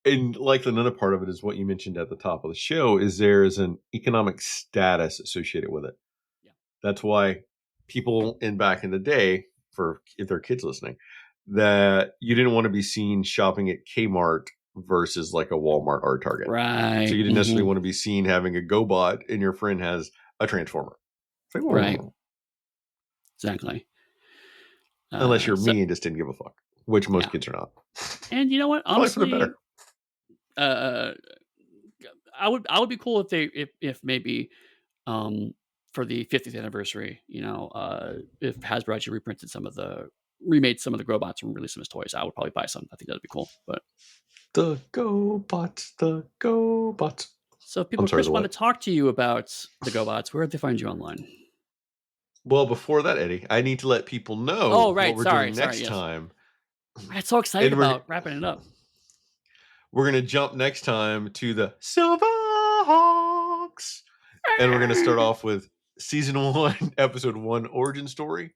B: And like another part of it is what you mentioned at the top of the show is there is an economic status associated with it.
A: Yeah.
B: That's why people in back in the day, for if there are kids listening, that you didn't want to be seen shopping at Kmart versus like a Walmart or a Target. So
A: Right.
B: you didn't necessarily want to be seen having a GoBot and your friend has a Transformer. It's like,
A: Right.
B: oh.
A: Exactly.
B: Unless you're
A: So
B: me and just didn't give a fuck, which most
A: yeah.
B: kids are not.
A: And you know what?
B: Probably for the
A: Honestly,
B: better.
A: uh, I would be cool if if maybe um for the 50th anniversary, if Hasbro actually remade some of the GoBots and released some as toys, I would probably buy some. I think that'd be cool. But
B: The GoBots, the GoBots.
A: so if people,
B: I'm sorry,
A: Chris,
B: the
A: want to
B: what?
A: talk to you about the GoBots, where would they find you online?
B: Well, before that, Eddie, I need to let people
A: Oh,
B: know what
A: right.
B: we're doing
A: Sorry.
B: next
A: Yes.
B: time.
A: I got so excited
B: And
A: about wrapping it up.
B: we're gonna jump next time to the Silverhawks. And we're gonna start off with season 1, episode 1 origin story.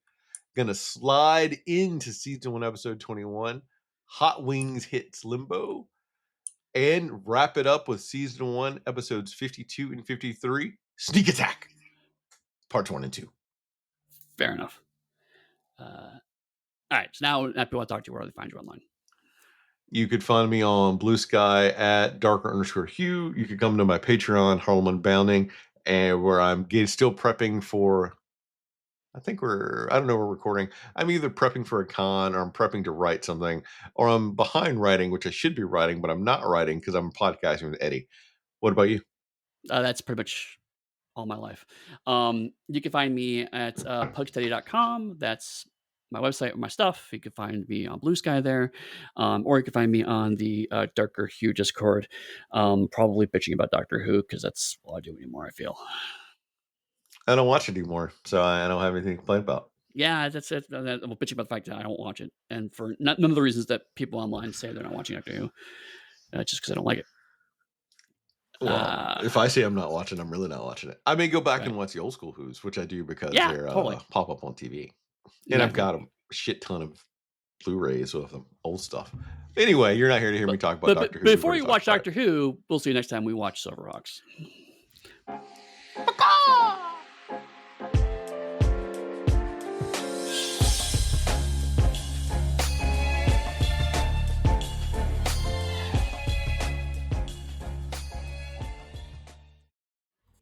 B: Gonna slide into season 1, episode 21. Hot Wings hits Limbo. And wrap it up with season 1, episodes 52 and 53. Sneak Attack, parts 1 and 2.
A: Fair enough. All right. So now people want to talk to you, where do they find you online?
B: You could find me on Blue Sky at darker_hue. You could come to my Patreon, Harlem Unbounding, and where I'm still prepping for. I don't know, we're recording. I'm either prepping for a con or I'm prepping to write something, or I'm behind writing, which I should be writing, but I'm not writing because I'm podcasting with Eddie. What about you?
A: That's pretty much all my life. You can find me at pugsteady.com. That's my website with my stuff. You can find me on Blue Sky there, or you can find me on the Darker Hue Discord. Probably bitching about Doctor Who because that's all I do anymore. I feel.
B: I don't watch it anymore, so I don't have anything to complain about.
A: Yeah, that's it. I'm bitching about the fact that I don't watch it, and for none of the reasons that people online say they're not watching Doctor Who, just because I don't like it.
B: Well,
A: Uh,
B: if I say I'm not watching, I'm really not watching it. I may go back
A: right?
B: and watch the old school Who's, which I do because
A: Yeah,
B: they're
A: totally,
B: pop up on TV, and I've
A: exactly.
B: got a shit ton of Blu-rays with them old stuff. Anyway, you're not here to hear me
A: But
B: talk about
A: but
B: Doctor
A: but
B: Who. We've
A: before
B: already
A: you
B: talked
A: watch
B: about it.
A: Doctor Who, we'll see you next time we watch Silverhawks.